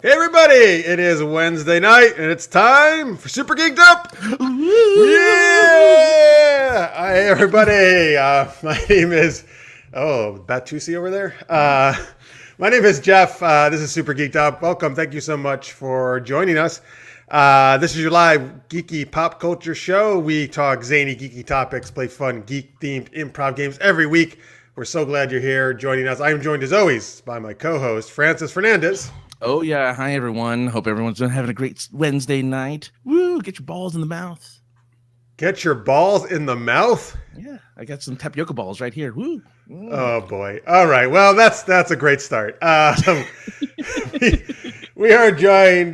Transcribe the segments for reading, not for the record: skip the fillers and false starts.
Hey everybody, it is Wednesday night and it's time for Super Geeked Up! Yeah! Hi everybody, my name is, Batusi over there. My name is Jeff, this is Super Geeked Up. Welcome, thank you so much for joining us. This is your live geeky pop culture show. We talk zany geeky topics, play fun geek-themed improv games every week. We're so glad you're here joining us. I am joined as always by my co-host, Francis Fernandez. Oh, yeah. Hi, everyone. Hope everyone's been having a great Wednesday night. Woo! Get your balls in the mouth. Get your balls in the mouth? Yeah, I got some tapioca balls right here. Woo! Oh, boy. All right. Well, that's a great start. We are joined.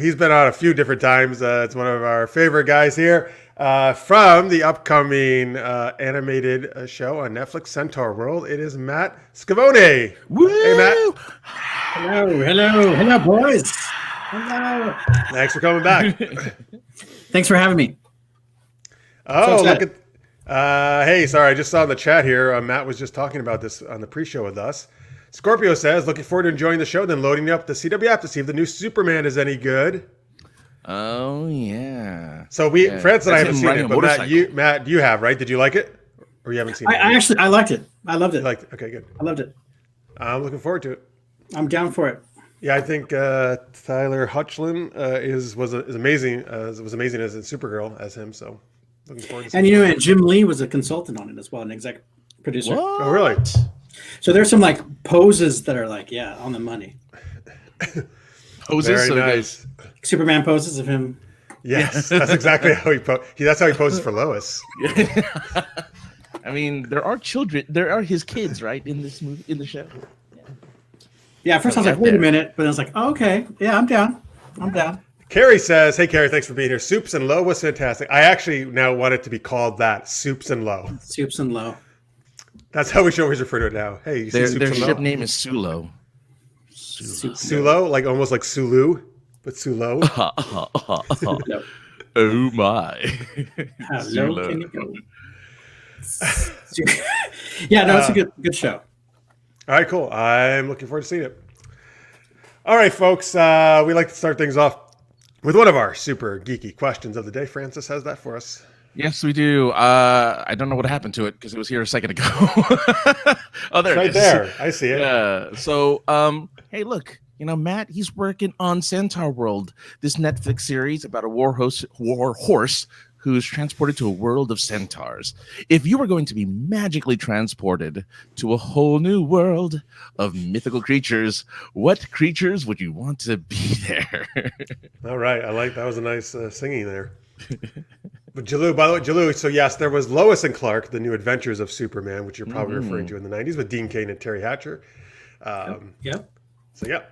He's been on a few different times. It's one of our favorite guys here from the upcoming animated show on Netflix, Centaurworld. It is Matt Schiavone. Woo! Hey, Matt. Hello, boys. Hello. Thanks for coming back. Thanks for having me. Oh, look at. Hey, sorry, I just saw in the chat here. Matt was just talking about this on the pre-show with us. Scorpio says, looking forward to enjoying the show, then loading up the CW app to see if the new Superman is any good. Oh, yeah. So Francis and I haven't seen it, but Matt, you have, right? Did you like it? Or you haven't seen it? I liked it. I loved it. Okay, good. I loved it. I'm looking forward to it. I'm down for it. Yeah, I think Tyler Hoechlin was amazing. Was amazing as a Supergirl as him. So looking forward to seeing and Jim Lee was a consultant on it as well, an exec producer. What? Oh, really? So there's some like poses that are like, on the money. Poses? Very nice. Superman poses of him. Yes, that's exactly how that's how he poses for Lois. I mean, there are children. There are his kids, right, in this movie, in the show. Yeah, at first I was like, wait a minute. But I was like, oh, okay. Yeah, I'm down. Carrie says, hey, Carrie, thanks for being here. Soups and Low was fantastic. I actually now want it to be called that, Soups and Low. Soups and Low. That's how we should always refer to it now. Hey, you see Soups their and ship Low? name is Sulo. Sulo? Like almost like Sulu, but Sulo? No. Oh, my. How low can you go? Yeah, no, it's a good show. All right, cool. I'm looking forward to seeing it. All right, folks. We like to start things off with one of our super geeky questions of the day. Francis has that for us. Yes, we do. I don't know what happened to it because it was here a second ago. Oh, there it is. Right there. I see it. Yeah. So, hey, look. Matt, he's working on Centaurworld, this Netflix series about a war horse who's transported to a world of centaurs. If you were going to be magically transported to a whole new world of mythical creatures, what creatures would you want to be there? All right. That was a nice singing there. But by the way, so yes, there was Lois and Clark, The New Adventures of Superman, which you're probably referring to in the 90s with Dean Cain and Terry Hatcher. Yep. So, yeah.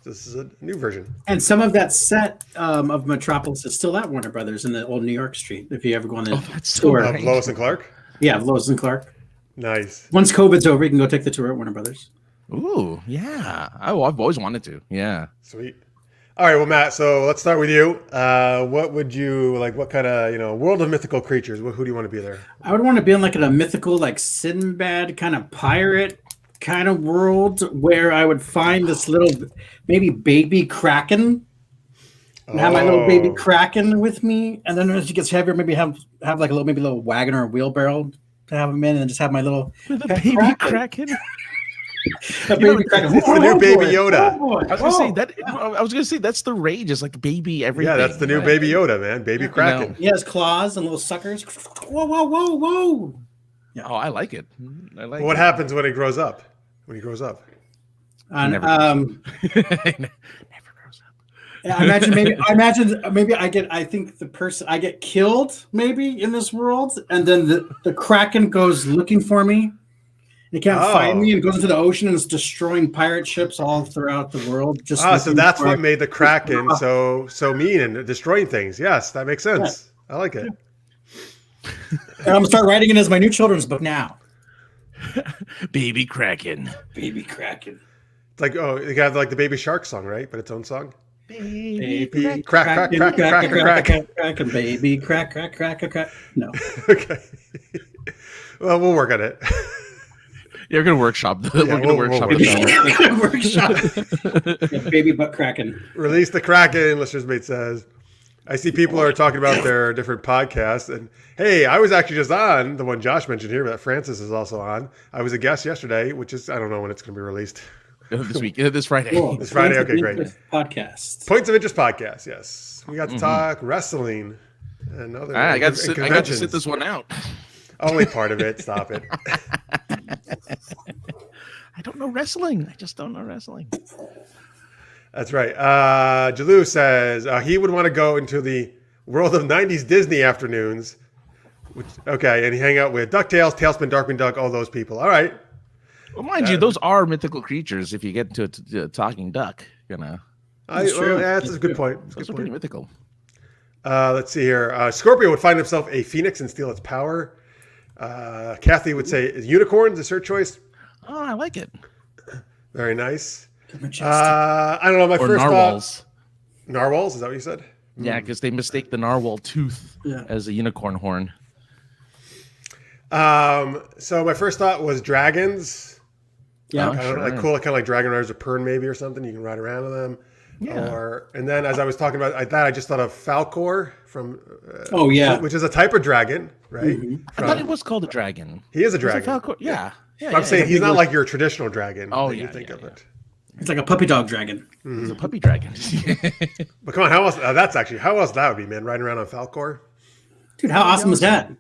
This is a new version. And some of that set of Metropolis is still at Warner Brothers in the old New York Street. If you ever go on the tour. Of Lois and Clark? Yeah, Lois and Clark. Nice. Once COVID's over, you can go take the tour at Warner Brothers. Ooh, yeah. I've always wanted to. Yeah. Sweet. All right, well, Matt, so let's start with you. What would you, what kind of, world of mythical creatures, who do you want to be there? I would want to be in in a mythical, Sinbad kind of pirate kind of world where I would find this little maybe baby kraken and have my little baby kraken with me, and then as he gets heavier, maybe have like a little wagon or a wheelbarrow to have him in, and then just have my little baby kraken. A baby kraken. It's the new Baby Yoda. I was gonna say that's the rage. It's like baby everything. Yeah, that's the new Baby Yoda, man. Baby kraken. He has claws and little suckers. Whoa. Yeah. Oh, I like it. What happens when he grows up? Never grows up. Yeah, I imagine maybe I get killed maybe in this world, and then the Kraken goes looking for me. He can't find me and goes into the ocean and is destroying pirate ships all throughout the world. So that's what made the Kraken so mean and destroying things. Yes, that makes sense. Yeah. I like it. And I'm gonna start writing it as my new children's book now. Baby Kraken. It's like you got like the Baby Shark song, right? But its own song. Baby crack, baby crack. No. Okay. Well, we'll work on it. You're gonna workshop. Yeah, We're gonna workshop the Workshop. Yeah, baby butt kraken. Release the Kraken, listener's mate says. I see people are talking about their different podcasts. And hey, I was actually just on the one Josh mentioned here, but Francis is also on. I was a guest yesterday, which is, I don't know when it's going to be released. this week, this Friday. Cool. This Friday, okay, great. Podcast. Points of Interest podcast, yes. We got to talk wrestling and other I got to sit this one out. Only part of it. Stop it. I don't know wrestling. I just don't know wrestling. That's right. Jalou says he would want to go into the world of 90s Disney afternoons. Okay, and he hang out with DuckTales, Tailspin, Darkwing Duck, all those people. All right. Well, mind you, those are mythical creatures if you get into a talking duck, you know. That's a good point. Those are pretty mythical. Let's see here. Scorpio would find himself a phoenix and steal its power. Kathy would say, is unicorns is her choice? Oh, I like it. Very nice. I don't know. My Or first narwhals. thought. Narwhals? Is that what you said? Yeah, because they mistake the narwhal tooth as a unicorn horn. So my first thought was dragons. Yeah. Like cool, kind of like dragon riders of Pern maybe or something. You can ride around on them. Yeah. And then as I was talking about I just thought of Falcor from. Which is a type of dragon, right? Mm-hmm. I thought it was called a dragon. He is a Was it dragon. Falcor? Yeah. I'm saying he's not like your traditional dragon. Oh, that yeah, you think of yeah. it. It's like a puppy dog dragon. He's a puppy dragon. But come on, how else? How else that would be, man? Riding around on Falcor. Dude, how awesome is that?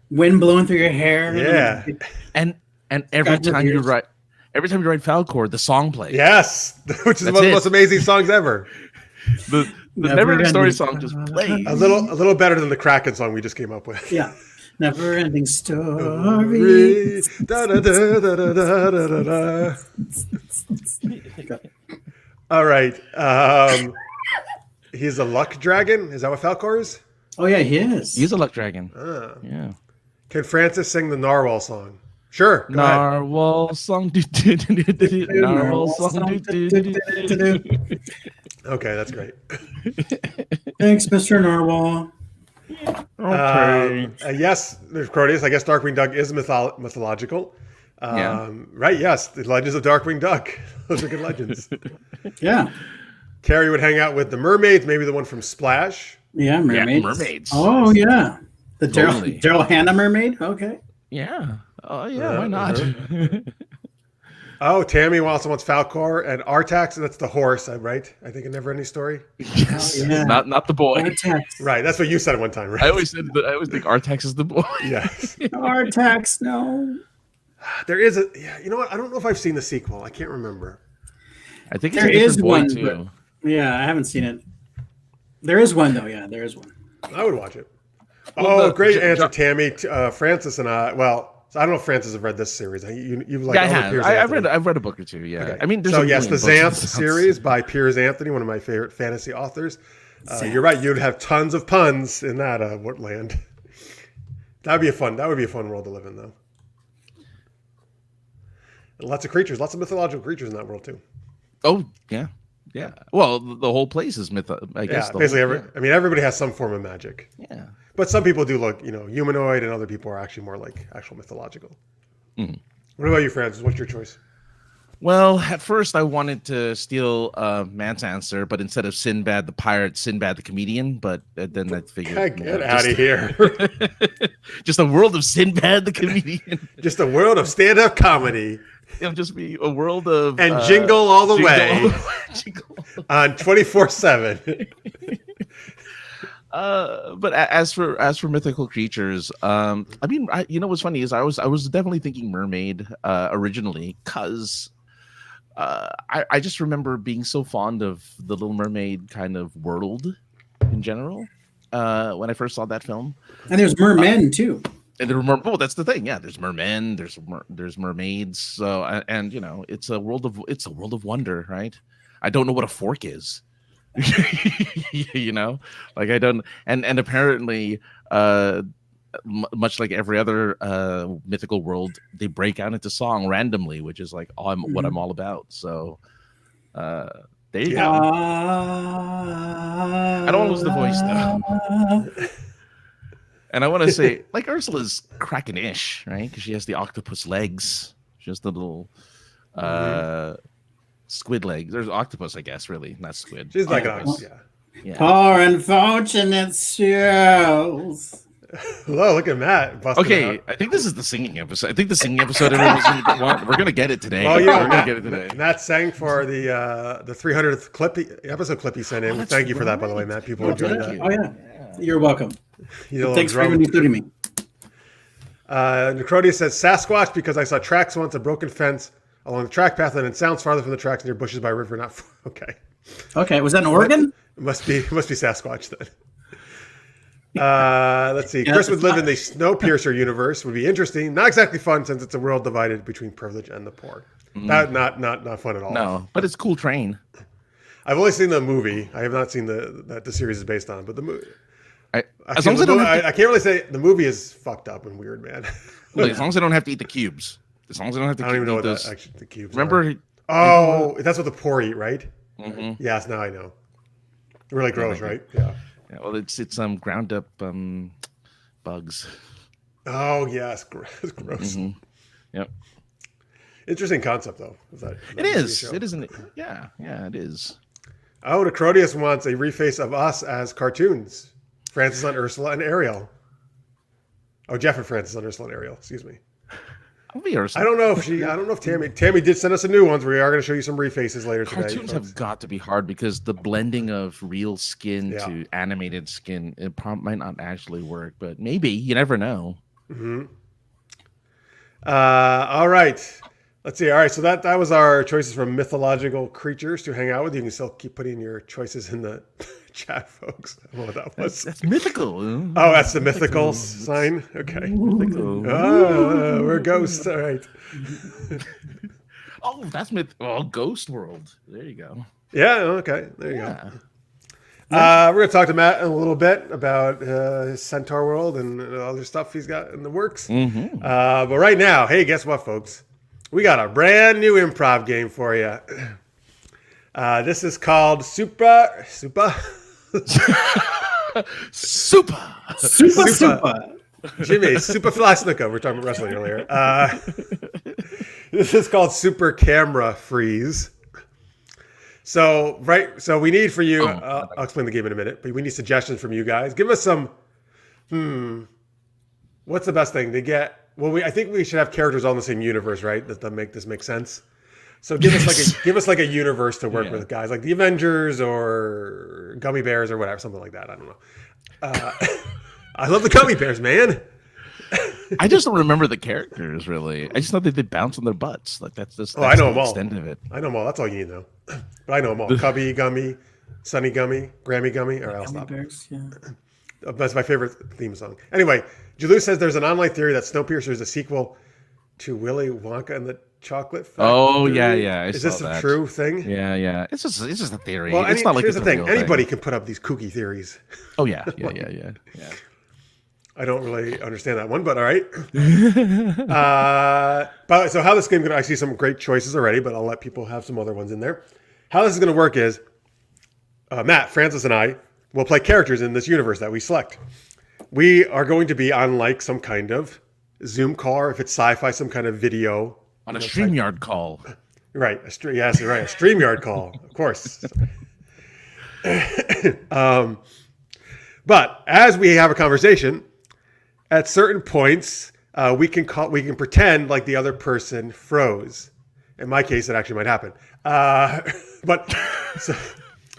Wind blowing through your hair. Yeah. and every time you ride Falcor, the song plays. Yes, which is one of the most amazing songs ever. The Never-Ending Story song just plays. A little better than the Kraken song we just came up with. Yeah. Never ending story. Da, da, da, da, da, da, da, da. All right. He's a luck dragon. Is that what Falcor is? Oh yeah, he is. He's a luck dragon. Yeah. Can Francis sing the Narwhal song? Sure. Go ahead. Narwhal song. Narwhal song. Okay, that's great. Thanks, Mr. Narwhal. Okay. Yes, there's Proteus. I guess Darkwing Duck is mythological. Right, yes. The Legends of Darkwing Duck. Those are good legends. Yeah. Carrie would hang out with the mermaids, maybe the one from Splash. Yeah, mermaids. Yeah, mermaids. Oh, yeah. The Totally. Daryl Hannah mermaid? Okay. Yeah. Oh, yeah. Why not? Oh, Tammy also wants Falcor and Artax. That's the horse, right? I think in Never Ending Story. Yes. Oh, yeah. Not the boy. Artax. Right. That's what you said at one time, right? I always think Artax is the boy. Yes. Artax, no. There is a. Yeah, you know what? I don't know if I've seen the sequel. I can't remember. I think it's There a different is boy one, too. Yeah, I haven't seen it. There is one, though. Yeah, there is one. I would watch it. Well, Great answer, Tammy. Francis and I. Well, I don't know if Francis have read this series. You've like. Yeah, I have. Piers I've Anthony. read a book or two. Yeah. Okay. I mean, there's so a yes, the million books Xanth of series by Piers Anthony, one of my favorite fantasy authors. You're right. You'd have tons of puns in that land. That would be a fun world to live in, though. And lots of creatures, lots of mythological creatures in that world too. Oh yeah, yeah. Well, the whole place is I guess. Yeah, basically, everybody has some form of magic. Yeah. But some people do look, humanoid, and other people are actually more like actual mythological. Mm. What about you, Francis? What's your choice? Well, at first I wanted to steal Matt's answer, but instead of Sinbad the pirate, Sinbad the comedian. But then I figured, Get out of here! Just a world of Sinbad the comedian. Just a world of stand-up comedy. It'll just be a world of jingle all the way Jingle. on 24/7. But as for mythical creatures, what's funny is I was definitely thinking mermaid originally, because I just remember being so fond of the Little Mermaid kind of world in general when I first saw that film. And there's mermen too. And there were that's the thing. Yeah, there's mermen, there's mermaids. So and it's a world of wonder, right? I don't know what a fork is. Like I don't, and apparently much like every other mythical world, they break out into song randomly, which is like what I'm all about. So there you go. I don't want to lose the voice though. And I want to say, like, Ursula's Kraken-ish, right? Because she has the octopus legs. Just a little squid legs. There's octopus, I guess. Really, not squid. She's like octopus. yeah. Poor unfortunate souls. Hello, look at Matt. Okay, I think this is the singing episode. I think the singing episode everyone's gonna want. We're gonna get it today. Oh, We're gonna get it today. Matt sang for the 300th episode clip he sent in. Thank you for that, by the way, Matt. People enjoyed that. Oh yeah. You're welcome. You Thanks for even including me. Necrodia says Sasquatch because I saw tracks once, a broken fence along the track path, and it sounds farther from the tracks near bushes by a river. Not okay. Okay, was that in Oregon? It must be Sasquatch then. Let's see. Chris would live in the Snowpiercer universe. Would be interesting. Not exactly fun since it's a world divided between privilege and the poor. Not fun at all. No, but it's a cool train. I've only seen the movie. I have not seen that the series is based on, but the movie. I can't really say the movie is fucked up and weird, man. Look, as long as I don't have to eat the cubes. As long as I don't have to. I don't even know what those, the cubes. Remember? Oh, that's what the poor eat, right? Mm-hmm. Yes, now I know. Really gross, right? Yeah. Yeah, well, it's ground up bugs. Oh yes, gross. Mm-hmm. Yep. Interesting concept, though. It is. It isn't. Yeah, it is. Oh, Necrodius wants a reface of us as cartoons. Francis on Ursula and Ariel. Oh, Jeff and Francis on Ursula and Ariel. Excuse me. I'll be Ursula. I don't know if Tammy did send us a new ones. We are going to show you some refaces later today. Cartoons have got to be hard because the blending of real skin to animated skin might not actually work, but maybe you never know. Mm-hmm. All right. Let's see. All right. So that was our choices from mythological creatures to hang out with. You can still keep putting your choices in the chat, folks. I don't know what that was. That's mythical. Oh, that's the mythical sign. Okay. Mythical. Oh, we're ghosts. All right. Oh, that's Ghost World. There you go. Yeah. Okay. There you go. We're going to talk to Matt in a little bit about his Centaurworld and other stuff he's got in the works. Mm-hmm. But right now, hey, guess what, folks? We got a brand new improv game for you. This is called Super. Jimmy, Superfly Snooker. We were talking about wrestling earlier. This is called Super Camera Freeze. So we need for you. I'll explain the game in a minute, but we need suggestions from you guys. Give us some. What's the best thing to get? Well, I think we should have characters all in the same universe, right? That make this make sense. So give us like a universe to work with, guys, like the Avengers or Gummy Bears or whatever, something like that. I don't know. I love the Gummy Bears, man. I just don't remember the characters really. I just know that they bounce on their butts. Like that's I know them all. Extent of it. I know them all. That's all you need to know. But I know them all. Cubby Gummy, Sunny Gummy, Grammy Gummy. Or I'll stop. Bears, yeah. That's my favorite theme song. Anyway, Julius says there's an online theory that Snowpiercer is a sequel to Willy Wonka and the Chocolate Factory. Oh yeah. Is this a true thing? Yeah. It's just a theory. Well, it's not like here's it's the thing. Anybody thing. can put up these kooky theories. Oh yeah. I don't really understand that one, but all right. But so how this game I see some great choices already, but I'll let people have some other ones in there. How this is going to work is Matt, Francis, and I will play characters in this universe that we select. We are going to be on like some kind of Zoom call, or if it's sci-fi, some kind of video. On a StreamYard call. Right. Yes, you're right. A StreamYard call, of course. But as we have a conversation, at certain points, we can pretend like the other person froze. In my case, it actually might happen. But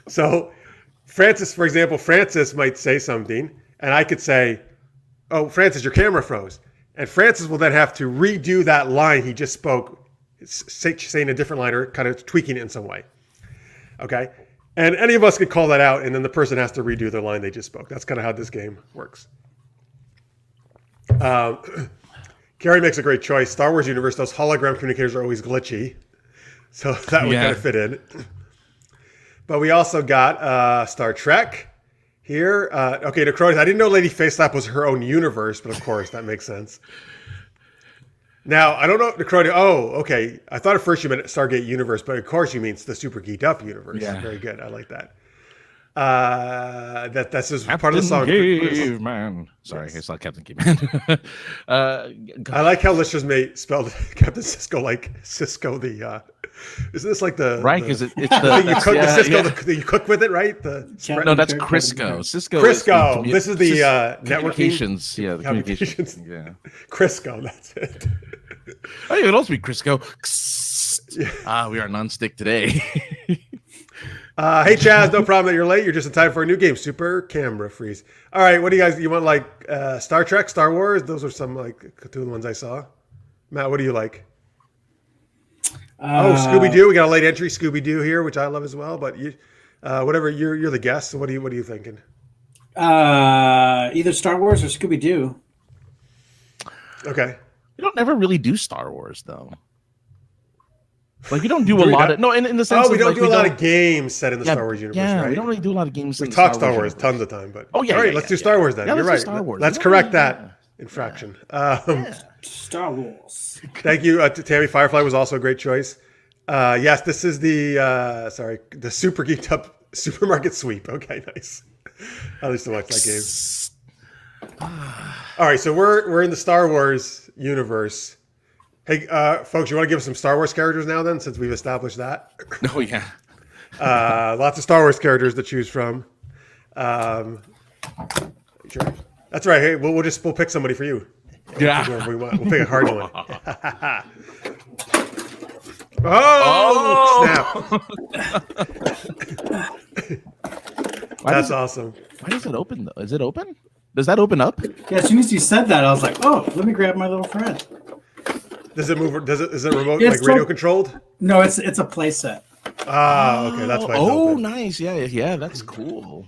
so Francis, for example, Francis might say something, and I could say, "Oh, Francis, your camera froze," and Francis will then have to redo that line he just spoke, saying a different line or kind of tweaking it in some way. Okay, and any of us could call that out, and then the person has to redo their line they just spoke. That's kind of how this game works. Carrie makes a great choice. Star Wars universe, those hologram communicators are always glitchy, so that would kind of fit in. But we also got Star Trek here. Okay, Necrotis. I didn't know Lady Facelap was her own universe, but of course that makes sense. Now, I don't know, Necrotis. Oh, okay. I thought at first you meant Stargate universe, but of course you mean the Super Geeked Up universe. Yeah. Very good. I like that. That's just part of the Captain song. Caveman. Sorry, Yes. it's not Captain Caveman. I like how listeners may spell Captain Cisco like Cisco the. Isn't this like the right? the Because it's thing you cook, the Cisco yeah. that you cook with it, right? The spread? No, that's Kirk, Crisco. Cisco. Crisco. Is this is the networking communications. Yeah, the communications. Yeah. Crisco. That's it. Oh, it could also be Crisco. We are non-stick today. Hey Chaz, no problem that you're late. You're just in time for a new game, Super Camera Freeze. All right, what do you guys? You want like Star Trek, Star Wars? Those are some like two of the ones I saw. Matt, what do you like? Scooby Doo. We got a late entry, Scooby Doo here, which I love as well. But you, whatever. You're the guest. So what are you thinking? Either Star Wars or Scooby Doo. Okay. We don't never really do Star Wars though. Like we don't do a lot of in the sense. We of, don't like, do a lot of games set in the Star Wars universe, right? We don't really do a lot of games. We in the talk Star Wars universe. tons of time, but all right, let's do Star Wars then. Yeah, You're let's right. do Star Wars. Let's correct that infraction. Star Wars. Thank you, Tammy. Firefly was also a great choice. Yes, this is the the Super Geeked Up Supermarket Sweep. Okay, nice. I used to watch that game. All right, so we're in the Star Wars universe. Hey, folks, you want to give us some Star Wars characters now then, since we've established that? Oh yeah. Lots of Star Wars characters to choose from. Sure. That's right. Hey, we'll pick somebody for you. Yeah. Whoever we want. We'll pick a hard one. Oh, snap. That's awesome. Why does it open though? Is it open? Does that open up? Yeah, as soon as you said that, I was like, oh, let me grab my little friend. Does it move? Is it remote, Yeah, like radio controlled? No, it's a play set. Okay, that's why. Oh, nice. Yeah, that's cool.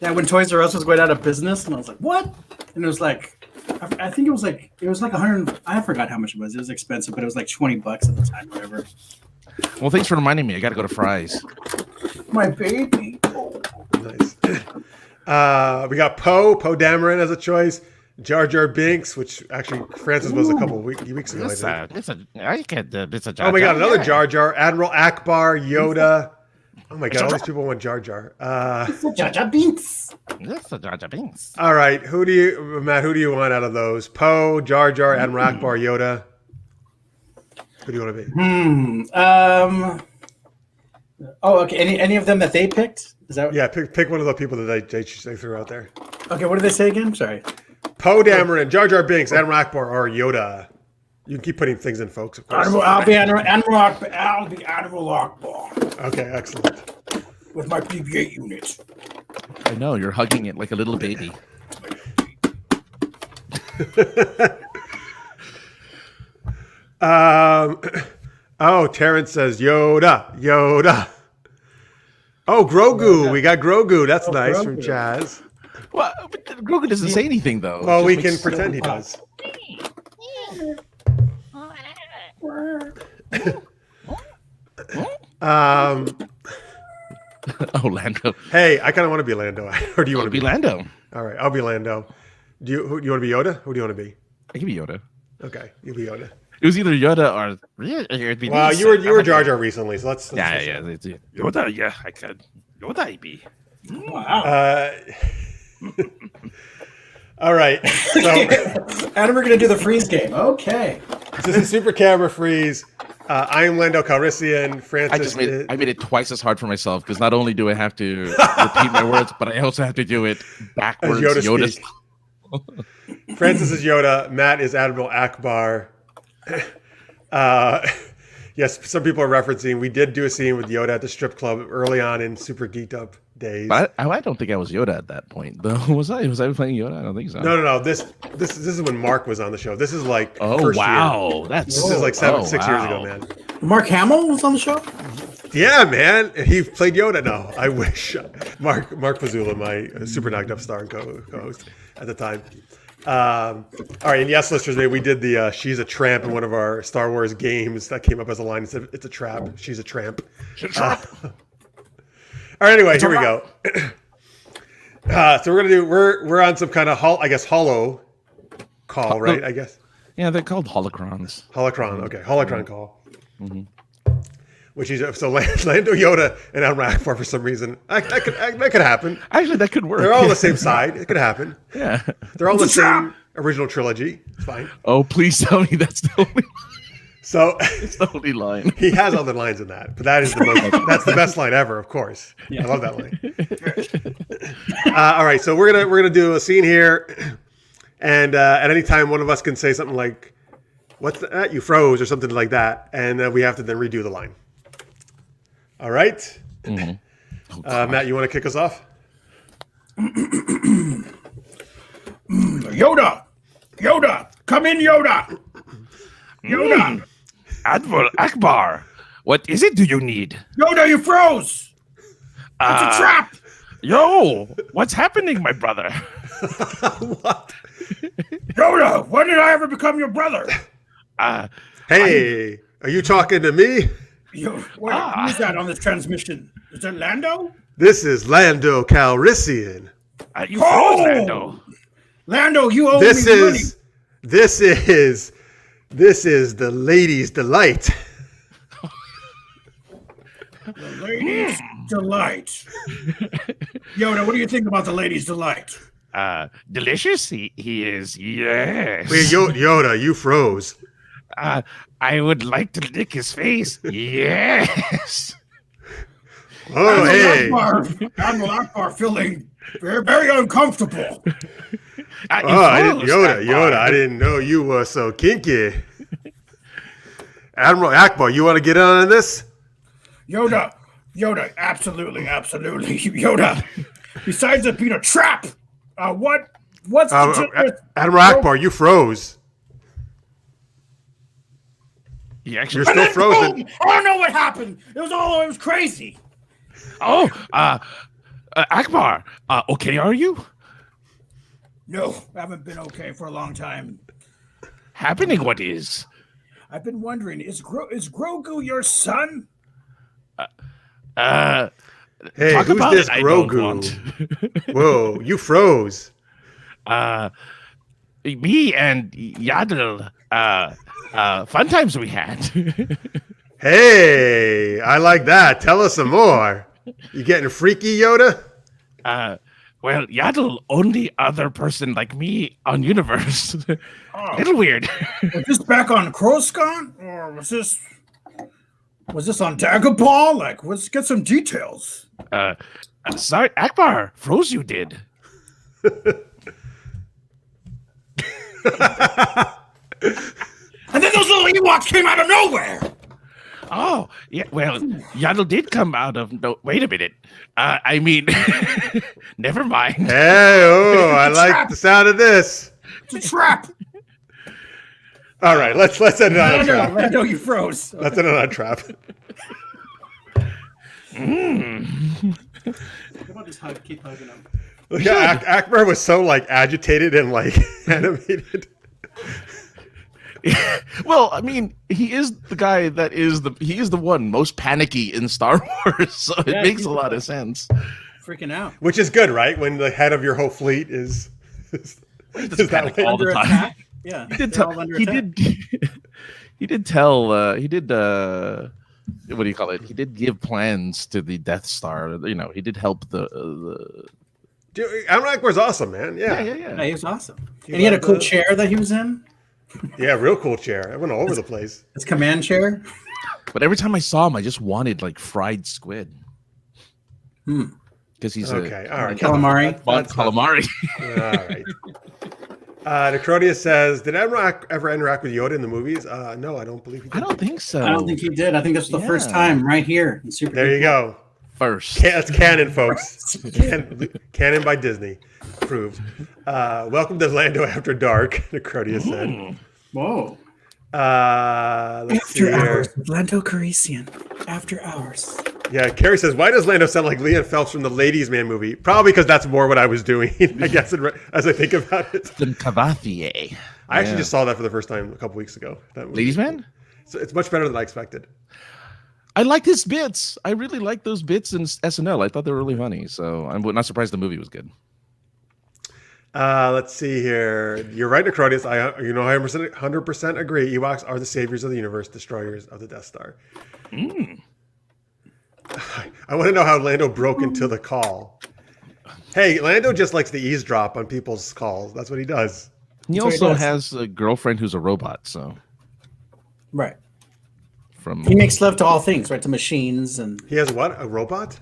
Yeah, when Toys R Us was going out of business, and I was like, what? And it was like, I think it was like 100. I forgot how much it was. It was expensive, but it was like $20 at the time, whatever. Well, thanks for reminding me. I got to go to Fry's. My baby. Nice. We got Poe Dameron as a choice. Jar Jar Binks, which actually Francis was a couple weeks ago. It's a Oh my God, another Jar Jar. Admiral Akbar, Yoda. Oh my God, all these people want Jar Jar. Jar Jar Binks. That's a Jar Jar Binks. All right, Matt? Who do you want out of those? Poe, Jar Jar, Admiral Akbar, Yoda. Who do you want to be? Oh, okay. Any of them that they picked? Is that? Yeah, pick one of the people that they threw out there. Okay, what did they say again? Sorry. Poe Dameron, Jar Jar Binks, Admiral Akbar, or Yoda. You can keep putting things in, folks. Of course. I'll be Admiral Akbar. Okay, excellent. With my BB-8 unit. I know you're hugging it like a little baby. Terrence says Yoda. Oh, Grogu. We got Grogu. That's nice Grogu. from Chaz. Well, but Grogu doesn't say anything though. Well, It we just can makes- pretend he does. Oh, Lando. Hey, I kind of want to be Lando. Or do you want to Be be? Lando. All right, I'll be Lando. Do you want to be Yoda? Who do you want to be? I can be Yoda. Okay, you'll be Yoda. It was either Yoda or it'd be Well, this. you were Jar Jar recently, so let's Yeah. Yoda, yeah, I could. Yoda, I be. Wow. All right. So And we're gonna do the freeze game. Okay. this is Super Camera Freeze. I am Lando Calrissian. Francis. I made it twice as hard for myself because not only do I have to repeat my words, but I also have to do it backwards. Yoda speak. Francis is Yoda. Matt is Admiral Akbar. Yes, some people are referencing. We did do a scene with Yoda at the strip club early on in Super Geeked Up days. But I don't think I was Yoda at that point, though. Was I? Was I playing Yoda? I don't think so. No. This is when Mark was on the show. This is like Oh first wow, year. that's This is like 6 years ago, man. Mark Hamill was on the show. Yeah, man. He played Yoda. No, I wish. Mark Pazula, my super knocked up star and co-host at the time. All right, and yes, listeners, we did the "She's a Tramp" in one of our Star Wars games that came up as a line. It said, "It's a trap. She's a tramp." All right, anyway, here we go. So we're on some kind of holo call, right? I guess Yeah, they're called holocrons. holocron. Okay, holocron call. which is so Lando, Yoda, and Admiral Akbar for some reason. That could happen. Actually, that could work. They're all on the same side. It could happen. Yeah. They're all the same original trilogy. It's fine. Oh, please tell me that's the only. So It's the only line. he has other lines in that, but that's the best line ever, of course. Yeah. I love that line. All right, so we're gonna do a scene here, and at any time one of us can say something like, "What's that? You froze," or something like that, and we have to then redo the line. All right, Matt, you want to kick us off? Yoda, come in, Yoda. Yoda, Admiral Akbar, what is it do you need? Yoda, you froze. It's a trap. Yo, what's happening, my brother? What? Yoda, when did I ever become your brother? Hey, are you talking to me? Who's that on this transmission? Is that Lando? This is Lando Calrissian. You froze, Lando. Lando, you owe This me is the ladies' delight. money. The ladies' delight. Yoda, what do you think about the ladies' delight? Delicious he is, yes. Wait, Yoda, you froze. I would like to lick his face, yes. Oh, hey. Admiral Akbar feeling very, very uncomfortable. Yoda, I didn't know you were so kinky. Admiral Akbar, you want to get on this? Yoda, absolutely. Yoda, besides it being a trap, what's the Admiral Akbar, you froze. You're still frozen. I don't know what happened. It was crazy. Oh, Akbar, okay, are you? No, I haven't been okay for a long time. Happening, what is? I've been wondering, is Grogu your son? Hey, Talk who's about this it, I don't Grogu? Whoa, you froze. Me and Yaddle, fun times we had. Hey, I like that. Tell us some more. You getting freaky, Yoda? Well, Yaddle, only other person like me on universe. Little weird. Was this back on Coruscant, or was this on Dagobah? Like, let's get some details. Sorry, Akbar, froze you did. And then those little Ewoks came out of nowhere. Oh, yeah, well, Yaddle did come out of... No, wait a minute. I mean, never mind. Hey, I like the sound of this. It's a trap. All right, let's end it on a trap. Lando, you froze. Let's end it on a trap. Come on, just keep hugging him. Look, Akbar was so agitated and animated. Well, I mean, he is the guy that he is the one most panicky in Star Wars, so it makes a lot of sense. Freaking out. Which is good, right? When the head of your whole fleet is Panic all the time. Attack. Yeah, He did tell. He did tell. What do you call it? He did give plans to the Death Star. He did help the. Dude, Admiral Akbar's awesome, man. Yeah, He was awesome. And he had a cool chair that he was in. Yeah, real cool chair. I went all over the place. His command chair. But every time I saw him, I just wanted fried squid. Because he's okay. All right, calamari. Calamari. All right. Necrodius says, "Did Admiral ever interact with Yoda in the movies?" No, I don't believe he did. I don't think so. I don't think he did. I think that's the first time right here in Super. There you go. First. That's canon, folks. Canon by Disney. Approved. Welcome to Lando After Dark, Necrodius said. Whoa. Let's see here. Lando Calrissian. After hours. Yeah, Carrie says, why does Lando sound like Leon Phelps from the Ladies' Man movie? Probably because that's more what I was doing, I guess, as I think about it. Cavathier. I actually just saw that for the first time a couple weeks ago. That movie. Ladies' Man? So it's much better than I expected. I liked his bits. I really liked those bits in SNL. I thought they were really funny. So I'm not surprised the movie was good. Let's see here. You're right, Necrodius. I 100% agree. Ewoks are the saviors of the universe, destroyers of the Death Star. I want to know how Lando broke into the call. Hey, Lando just likes to eavesdrop on people's calls. That's what he does. He That's what he also does. has a girlfriend who's a robot. So Right. from He makes love to all things, right? To machines and He has what? A robot?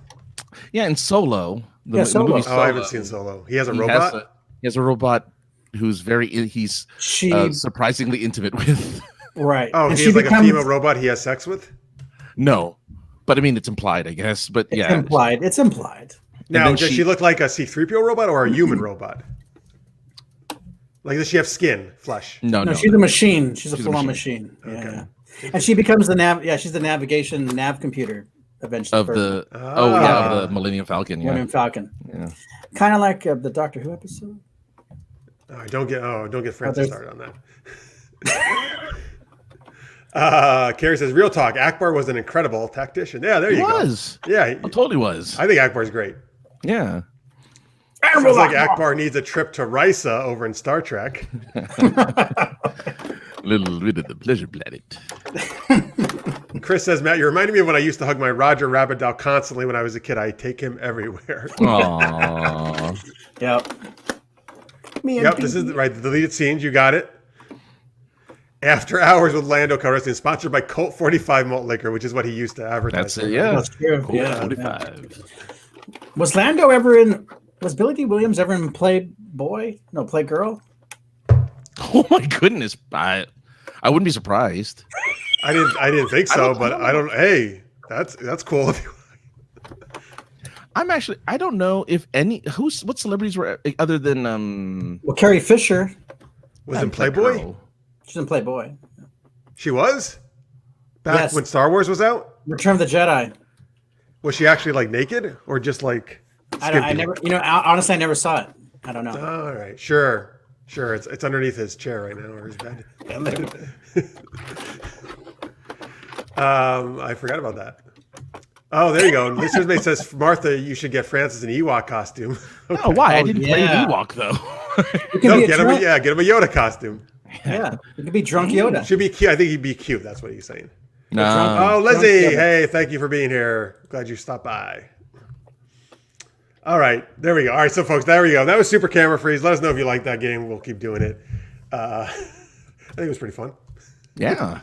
yeah, in Solo, Yeah, Solo. movie Oh, I haven't seen Solo. He has a he robot? he has a robot who's he's she surprisingly intimate with. right. Oh, and he she has like becomes, a female robot he has sex with? No, but I mean it's implied, I guess. But It's yeah, implied. It's implied. Now, then does she look like a C-3PO robot or a human robot? Like, does she have skin, flesh? no, No, she's a machine. She's a She's a full-on machine. machine. Okay. Yeah. And she becomes the nav. Yeah, she's the navigation nav computer eventually. of for the Ah. of the Millennium Falcon. Yeah, Millennium Falcon. yeah. Kind of like the Doctor Who episode. Don't get Francis there's- started on that. Carrie says, real talk, Akbar was an incredible tactician. Yeah, there He you go. was. Yeah, It totally was. I think Akbar's great. Yeah. Sounds like Akbar needs a trip to Risa over in Star Trek. Little bit of the pleasure planet. Chris says, Matt, you reminded me of when I used to hug my Roger Rabbit doll constantly when I was a kid. I take him everywhere. Aww. Yep. Me and Yep, this is right. The deleted scenes. You got it. After Hours with Lando Calrissian, sponsored by Colt 45 Malt Liquor, which is what he used to advertise. That's it. Yeah. That's true. Cool, Yeah. 45. Was Lando ever in? Was Billy D. Williams ever in Playboy? No, Playgirl. Oh my goodness. I wouldn't be surprised. I didn't think so, but I don't. Hey, that's cool. I don't know if what celebrities were other than Well, Carrie Fisher. Was in Playboy? Girl. She's in Playboy. She was back Yes. when Star Wars was out. Return of the Jedi. Was she actually like naked or just like? I skimpy? never. Honestly, I never saw it. I don't know. All right, sure. It's underneath his chair right now or his bed. I forgot about that. Oh, there you go. Listener's mate says, Martha, you should get Francis an Ewok costume. Oh, why? I didn't play yeah. Ewok though. You can No, be get him a Yoda costume. Yeah, it could be drunk Yoda. Should be cute. I think he'd be cute. That's what he's saying. No. Oh, Lizzie. Yoda. Hey, thank you for being here. Glad you stopped by. All right, there we go. All right, so folks, there we go. That was Super Camera Freeze. Let us know if you like that game. We'll keep doing it. I think it was pretty fun. Yeah.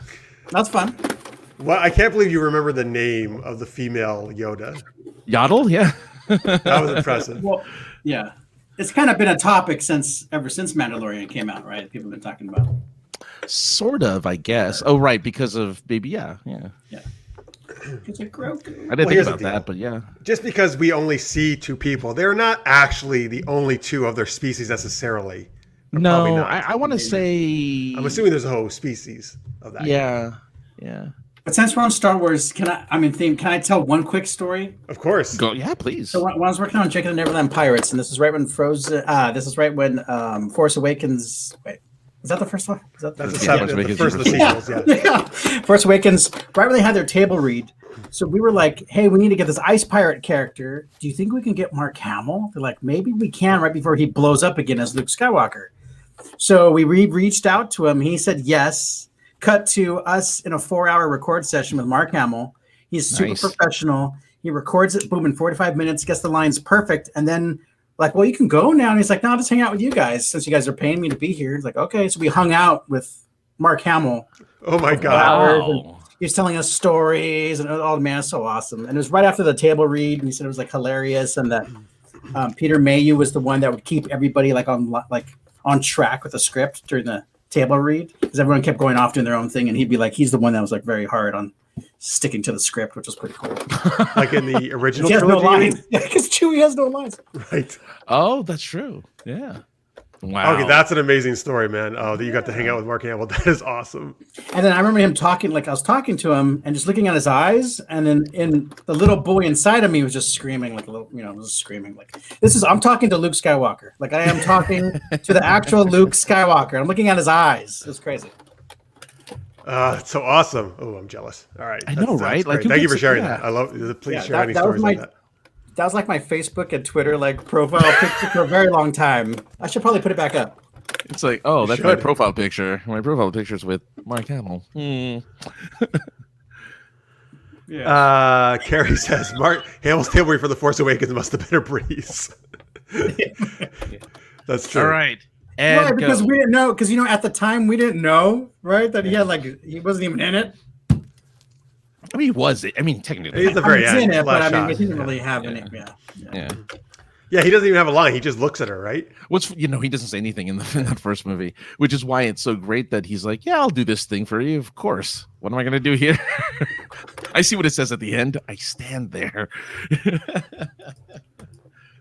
That's fun. Well, I can't believe you remember the name of the female Yoda. Yaddle, yeah. That was impressive. Well, yeah, it's kind of been a topic ever since Mandalorian came out, right? People have been talking about it. Sort of, I guess. Oh, right, because of Baby. Yeah. Yeah. It's a Grogu. I didn't here's think the about deal. that, but yeah. Just because we only see two people, they're not actually the only two of their species necessarily. Probably No, not. I want to say. I'm assuming there's a whole species of that. Yeah. But since we're on Star Wars, can I tell one quick story? Of course. Go. Yeah, please. So when I was working on Jacob and Neverland Pirates, and this is right when Force Awakens. Wait, is that the first one? Is that That's the, Yeah, seven, Force the first of the Awakens sequels, yeah. yeah. Force Awakens, right when they had their table read. So we were like, hey, we need to get this ice pirate character. Do you think we can get Mark Hamill? They're like, maybe we can right before he blows up again as Luke Skywalker. So we reached out to him. He said yes. Cut to us in a 4-hour record session with Mark Hamill. He's super Nice. professional. He records it, boom, in 45 minutes, gets the lines perfect. And then like, well, you can go now. And he's like, no, I'll just hang out with you guys since you guys are paying me to be here. He's like, okay. So we hung out with Mark Hamill. Oh my God. Wow. He was telling us stories and oh man, it's so awesome. And it was right after the table read, and he said it was like hilarious, and that Peter Mayhew was the one that would keep everybody on track with the script during the table read, because everyone kept going off doing their own thing, and he'd be like, he's the one that was like very hard on sticking to the script, which was pretty cool. Like in the original He has no trilogy? lines. Yeah, because Chewie has no lines. Right. Oh, that's true. Yeah. Wow. Okay, that's an amazing story, man. Oh, that you got to hang out with Mark Hamill. That is awesome. And then I remember him talking, like I was talking to him and just looking at his eyes, and then in the little boy inside of me was just screaming like a little, was screaming like, I'm talking to Luke Skywalker. Like I am talking to the actual Luke Skywalker. I'm looking at his eyes. It's crazy. It's so awesome. Oh, I'm jealous. All right. I know, That's right? great. Like, who Thank you gets for sharing it? that. Yeah. I love please Yeah, share that- any that was stories like that. That was like my Facebook and Twitter profile picture for a very long time. I should probably put it back up. It's like, oh, that's my should. profile picture. My profile picture's with Mark Hamill. Yeah. Carrie says, Mark Hamill's table for The Force Awakens must have been a breeze. That's true. All right. And Right, because go. we didn't know. Because at the time we didn't know, right, that he had he wasn't even in it. I mean, he was. I mean, technically. He's the very He's in end. it, but last I mean, shot. he didn't really have any. Yeah. Yeah, he doesn't even have a line. He just looks at her, right? He doesn't say anything in that first movie, which is why it's so great that he's like, yeah, I'll do this thing for you. Of course. What am I going to do here? I see what it says at the end. I stand there.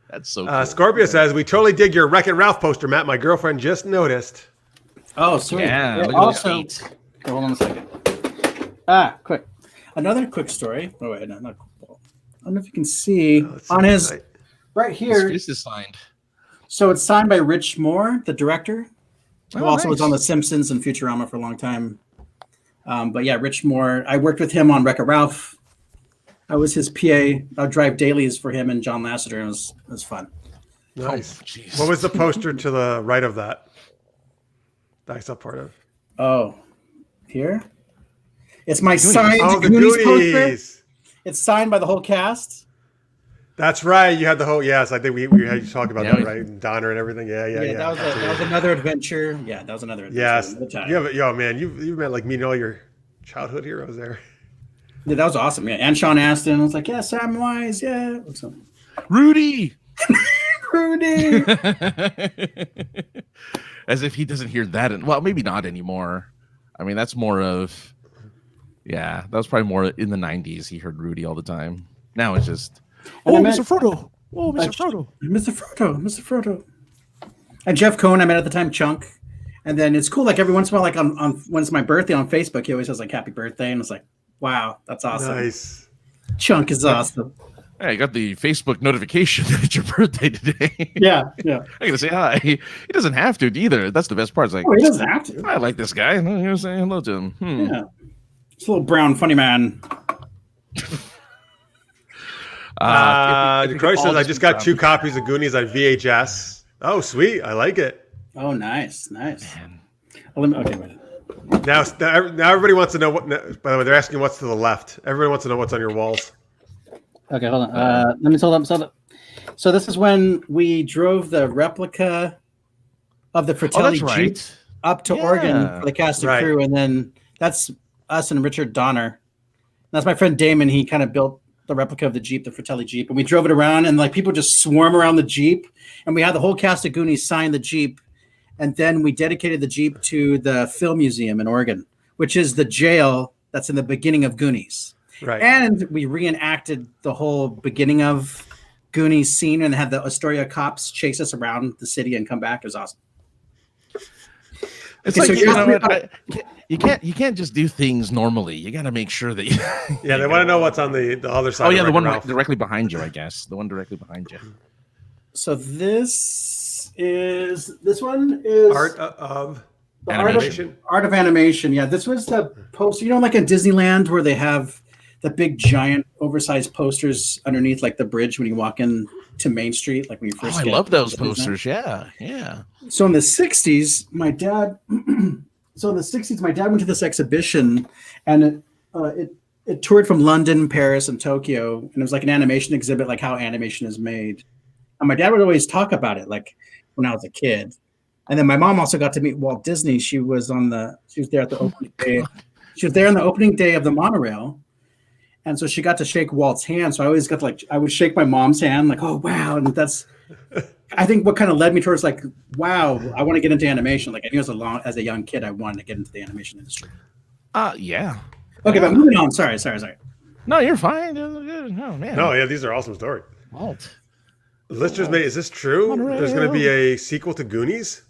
That's so cool. Scorpio says, we totally dig your Wreck-It Ralph poster, Matt. My girlfriend just noticed. Oh, sweet. Yeah, look at those Also, feet. okay, hold on a second. Quick. Another quick story. Oh, wait, no, not cool. I don't know if you can see Let's see on what his I- right His here. fist is signed. So it's signed by Rich Moore, the director, who Oh, also was nice. on The Simpsons and Futurama for a long time. But yeah, Rich Moore. I worked with him on Wreck-It Ralph. I was his PA. I'd drive dailies for him and John Lasseter. It was fun. Nice. Oh, jeez. What was the poster to the right of that? That's up part of. Oh, here? It's my signed Oh, the Goonies poster. Goonies. It's signed by the whole cast. That's right. You had the whole. Yes, I think we had you talk about Yeah, that, right? And Donner and everything. Yeah. That was another adventure. Yeah, that was another adventure. Yes. Another time. Man, you've met like meeting all your childhood heroes there. Yeah, that was awesome. Yeah, and Sean Astin. I was like, yeah, Samwise. Yeah. So, Rudy. Rudy. As if he doesn't hear that. Well, maybe not anymore. I mean, that's more of. Yeah, that was probably more in the 90s. He heard Rudy all the time. Now it's just. And Oh, I met- Mr. Frodo. Oh, Mr. Frodo. Mr. Frodo. And Jeff Cohn, I met at the time, Chunk. And then it's cool, like every once in a while, like on when it's my birthday on Facebook, he always says like happy birthday. And it's like, wow, that's awesome. Nice. Chunk is awesome. Hey, I got the Facebook notification that it's your birthday today. Yeah. I gotta say hi. He doesn't have to either. That's the best part. It's like, Oh, he doesn't have to. I like this guy. I'm gonna say hello to him. Yeah. It's a little brown funny man. Croy says, I just got 2 copies of Goonies on VHS. Oh, sweet. I like it. Oh, nice. Okay, wait. Now everybody wants to know what. By the way, they're asking what's to the left. Everybody wants to know what's on your walls. Okay, hold on. Let me hold up. So this is when we drove the replica of the Fratelli that's Jeep right. up to Yeah. Oregon for the cast and Right. crew, and then that's us and Richard Donner. That's my friend Damon. He kind of built the replica of the Jeep, the Fratelli Jeep, and we drove it around, and like people just swarm around the Jeep, and we had the whole cast of Goonies sign the Jeep, and then we dedicated the Jeep to the Film Museum in Oregon, which is the jail that's in the beginning of Goonies. Right. And we reenacted the whole beginning of Goonies scene and had the Astoria cops chase us around the city and come back. It was awesome. It's Okay, like, so you know here's- what? You can't just do things normally. You got to make sure that. Yeah, they want to know what's on the other side. Oh yeah, of the one Wreck-It Ralph. directly behind you, I guess. The one directly behind you. So this one is Art of the animation. Art of animation. Yeah, this was the poster. You know, like in Disneyland where they have the big giant oversized posters underneath like the bridge when you walk in to Main Street, like when you Oh, first I get love those to Disneyland. posters. Yeah. So in the 60s, my dad went to this exhibition and it toured from London, Paris, and Tokyo. And it was like an animation exhibit, like how animation is made. And my dad would always talk about it, like when I was a kid. And then my mom also got to meet Walt Disney. She was there at the opening day. She was there on the opening day of the monorail. And so she got to shake Walt's hand. So I always got to I would shake my mom's hand, like, oh, wow. And that's, I think what kind of led me towards like, wow, I want to get into animation. Like I knew as a young kid, I wanted to get into the animation industry. Yeah. Okay, but moving on. Sorry. No, you're fine. Oh man. No, yeah, these are awesome stories. Walt. Listeners, mate, is this true? Monorail. There's going to be a sequel to Goonies?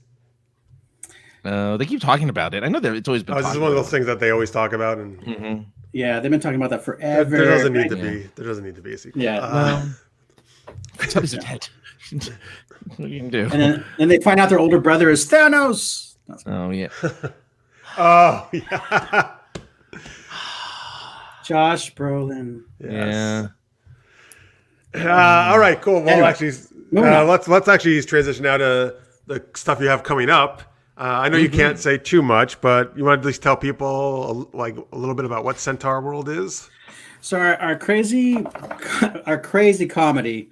They keep talking about it. I know that it's always been. This is one of those things that they always talk about, and Mm-hmm. Yeah, they've been talking about that forever. there doesn't need to be. There doesn't need to be a sequel. Yeah. Tubbies are dead. What are you gonna do? And then they find out their older brother is Thanos. Oh yeah. Oh yeah. Josh Brolin. Yeah. All right, cool. Well, Anyway, actually, moving on. let's actually transition now to the stuff you have coming up. I know you can't say too much, but you want to at least tell people a little bit about what Centaurworld is. So our crazy comedy,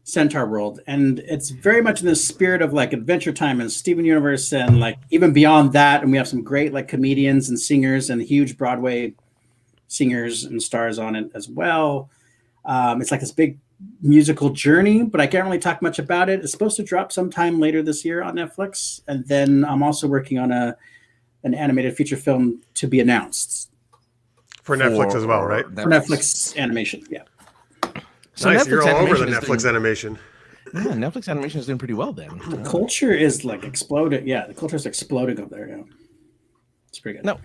Centaurworld, and it's very much in the spirit of like Adventure Time and Steven Universe, and like even beyond that. And we have some great like comedians and singers and huge Broadway singers and stars on it as well. It's like this big musical journey, but I can't really talk much about it. It's supposed to drop sometime later this year on Netflix, and then I'm also working on an animated feature film to be announced for Netflix as well, right? For Netflix animation, yeah. So nice, you're all over the Netflix animation. Yeah, Netflix animation is doing pretty well then. The culture is like exploded. Yeah, the culture is exploding up there. Yeah, it's pretty good. No,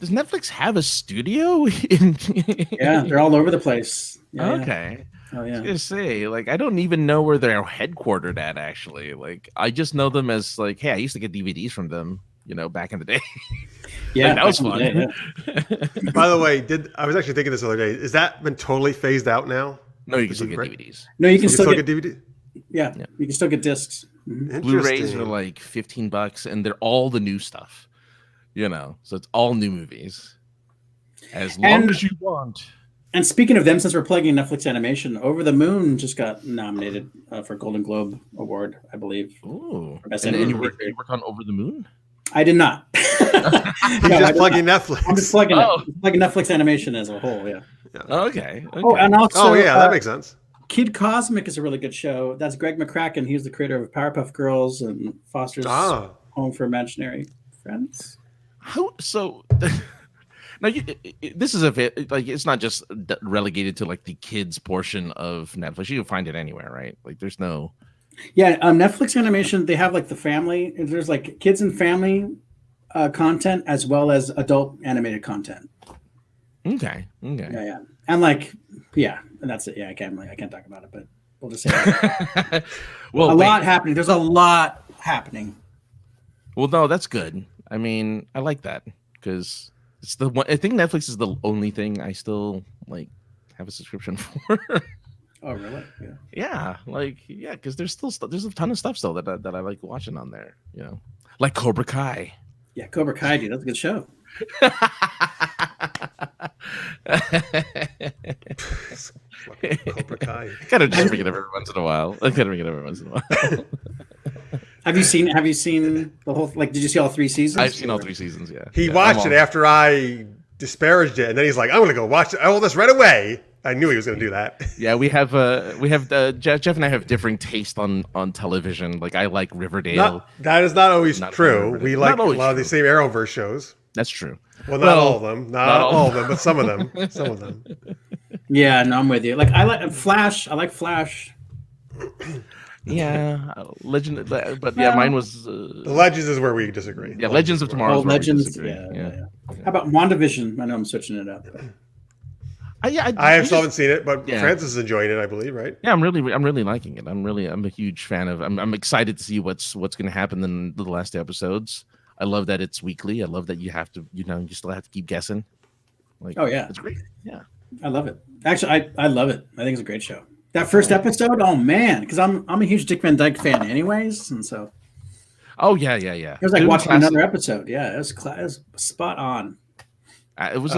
does Netflix have a studio? Yeah, they're all over the place. Yeah, okay. Yeah. Oh yeah. I was gonna say, like, I don't even know where they're headquartered at. Actually, like, I just know them as like, hey, I used to get DVDs from them. Back in the day. Yeah, like, that was fun. Day, yeah. By the way, I was actually thinking this the other day. Is that been totally phased out now? No, you can still get DVDs. No, you can still get DVD. Yeah, you can still get discs. Mm-hmm. Blu-rays are like $15, and they're all the new stuff. So it's all new movies. As long as you want. And speaking of them, since we're plugging Netflix animation, Over the Moon just got nominated for Golden Globe Award, I believe. Ooh. And you work on Over the Moon? I did not. He's just plugging Netflix. I'm just plugging Netflix animation as a whole, yeah. Okay. Oh, and also... that makes sense. Kid Cosmic is a really good show. That's Greg McCracken. He's the creator of Powerpuff Girls and Foster's Home for Imaginary Friends. Now, this is a bit like it's not just relegated to like the kids portion of Netflix. You can find it anywhere, right? Like, there's no. Yeah, Netflix animation. They have like the family. There's like kids and family content as well as adult animated content. Okay. Yeah, and like and that's it. Yeah, I can't talk about it, but we'll just say that. Lot happening. There's a lot happening. Well, no, that's good. I mean, I like that because. It's the one. I think Netflix is the only thing I still like have a subscription for. Oh, really? Yeah. Because there's a ton of stuff still that I like watching on there. Like Cobra Kai. Yeah, Cobra Kai, dude, that's a good show. Cobra Kai. Gotta just bring it every once in a while. Have you seen the whole? Like, did you see all 3 seasons? I've seen all 3 seasons. Yeah. He watched it after I disparaged it, and then he's like, "I'm gonna go watch all this right away." I knew he was gonna do that. Yeah, we have Jeff and I have differing taste on television. Like, I like Riverdale. That is not always true. We like a lot of the same Arrowverse shows. That's true. Well, not all of them. Not all of them, but some of them. Some of them. Yeah, no, I'm with you. Like, I like Flash. Yeah, Legend, but yeah, mine was. The Legends is where we disagree. Yeah, Legends of Tomorrow. Legends. Yeah. How about WandaVision? I know I'm switching it up. I still haven't seen it, but Francis is enjoying it, I believe, right? Yeah, I'm really liking it. I'm a huge fan of. I'm excited to see what's going to happen in the last 2 episodes. I love that it's weekly. I love that you have to, you still have to keep guessing. Like, oh yeah, it's great. Yeah, I love it. Actually, I love it. I think it's a great show. That first episode, oh man, because I'm a huge Dick Van Dyke fan, anyways, and so. Oh yeah. It was like watching another episde. Yeah, it was spot on. It was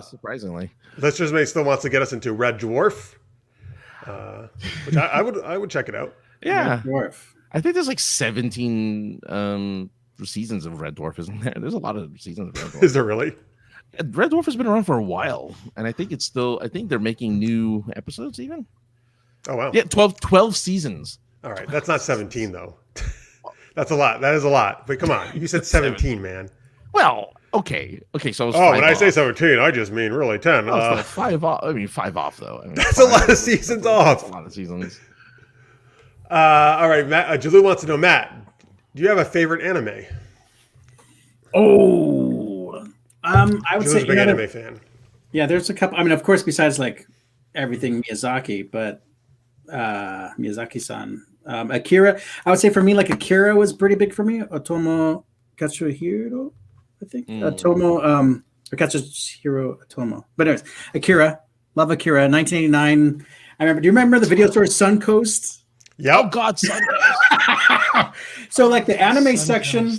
surprisingly. Listeners may still wants to get us into Red Dwarf, which I would check it out. Yeah, Red Dwarf. I think there's like 17 seasons of Red Dwarf, isn't there? There's a lot of seasons of Red Dwarf. Is there really? Red Dwarf has been around for a while, and I think they're making new episodes even. Oh wow! Yeah, 12 seasons. All right, that's not 17 though. That's a lot. That is a lot. But come on, you said 17, man. Well, okay. So when I say 17, I just mean really 10. So 5 off. I mean 5 off though. I mean, that's a lot of seasons off. That's a lot of seasons. All right, Matt. Jalou wants to know, Matt, do you have a favorite anime? Oh, I would say a big anime fan. Yeah, there's a couple. I mean, of course, besides like everything Miyazaki, but Miyazaki-san, Akira. I would say for me, like Akira was pretty big for me. Otomo Katsuhiro, I think. Otomo, or Katsuhiro Otomo. But anyways, Akira, love Akira. 1989. I remember. Do you remember the video store Suncoast? Yeah. Oh God, Suncoast. So like the anime section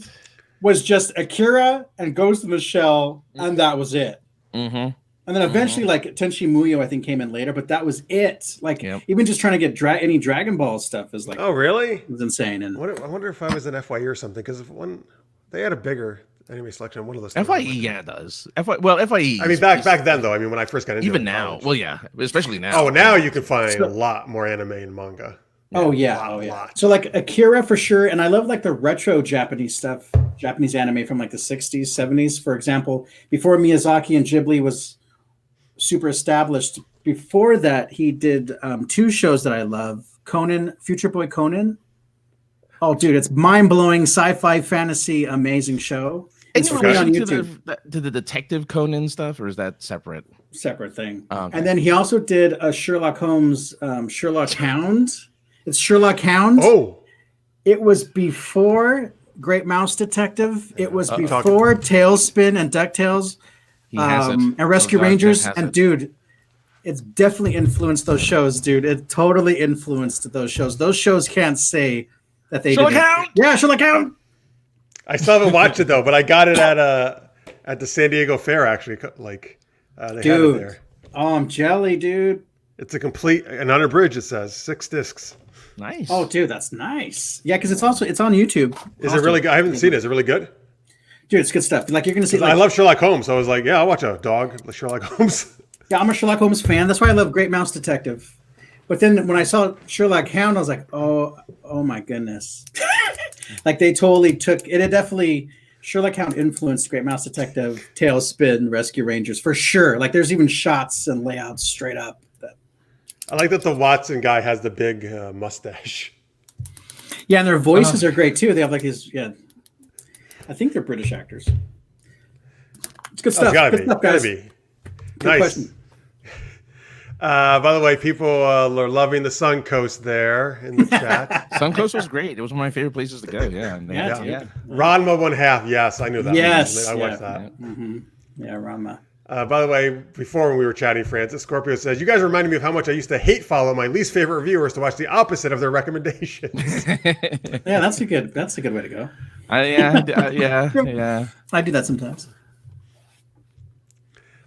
was just Akira and Ghost in the Shell, and that was it. Mm-hmm. And then eventually, like Tenchi Muyo, I think came in later, but that was it. Like even just trying to get any Dragon Ball stuff is like, oh really? It was insane. And I wonder if I was in FYE or something because they had a bigger anime selection on one of those. FYE, yeah, it does. FYE. I mean, back then though. I mean, when I first got into even it now. college. Well, yeah, especially now. Oh, now you can find a lot more anime and manga. Oh yeah, Lot. So like Akira for sure, and I love like the retro Japanese stuff, Japanese anime from like the 60s, 70s, for example. Before Miyazaki and Ghibli was super established, before that he did 2 shows that I love. Conan, Future Boy Conan. Oh, dude, it's mind-blowing sci-fi fantasy, amazing show. It's free on YouTube. To the Detective Conan stuff, or is that separate? Separate thing. Okay. And then he also did a Sherlock Holmes, Sherlock Hound. It's Sherlock Hound. Oh, it was before Great Mouse Detective. It was before Tailspin and DuckTales, and Rescue Rangers. And dude, it's definitely influenced those shows, dude. It totally influenced those shows. Those shows can't say that they Sherlock didn't. Hound? Yeah, Sherlock Hound. I still haven't watched it though, but I got it at the San Diego Fair actually. Like, they had it there. Oh, I'm jelly, dude. It's a complete and unabridged. It says 6 discs. Nice. Oh, dude, that's nice. Yeah, because it's on YouTube. Is it really good? I haven't seen it. Is it really good? Dude, it's good stuff. Like you're gonna see. Like, I love Sherlock Holmes, so I was like, yeah, I'll watch a dog like Sherlock Holmes. Yeah, I'm a Sherlock Holmes fan. That's why I love Great Mouse Detective. But then when I saw Sherlock Hound, I was like, oh my goodness. Like they totally took it. It definitely Sherlock Hound influenced Great Mouse Detective, Tailspin, Rescue Rangers for sure. Like there's even shots and layouts straight up. I like that the Watson guy has the big mustache. Yeah, and their voices are great too. They have like these. Yeah, I think they're British actors. It's good stuff. Gotta good stuff, guys. be. Good Nice. question. By the way, people are loving the Suncoast there in the chat. Suncoast was great. It was one of my favorite places to go. Yeah. Yeah. Ranma 1/2. Yes, I knew that. Yes. I watched that. Yeah, Ranma. By the way, before when we were chatting, Francis Scorpio says, you guys reminded me of how much I used to hate follow my least favorite reviewers to watch the opposite of their recommendations. Yeah, that's a good way to go. Yeah. I do that sometimes.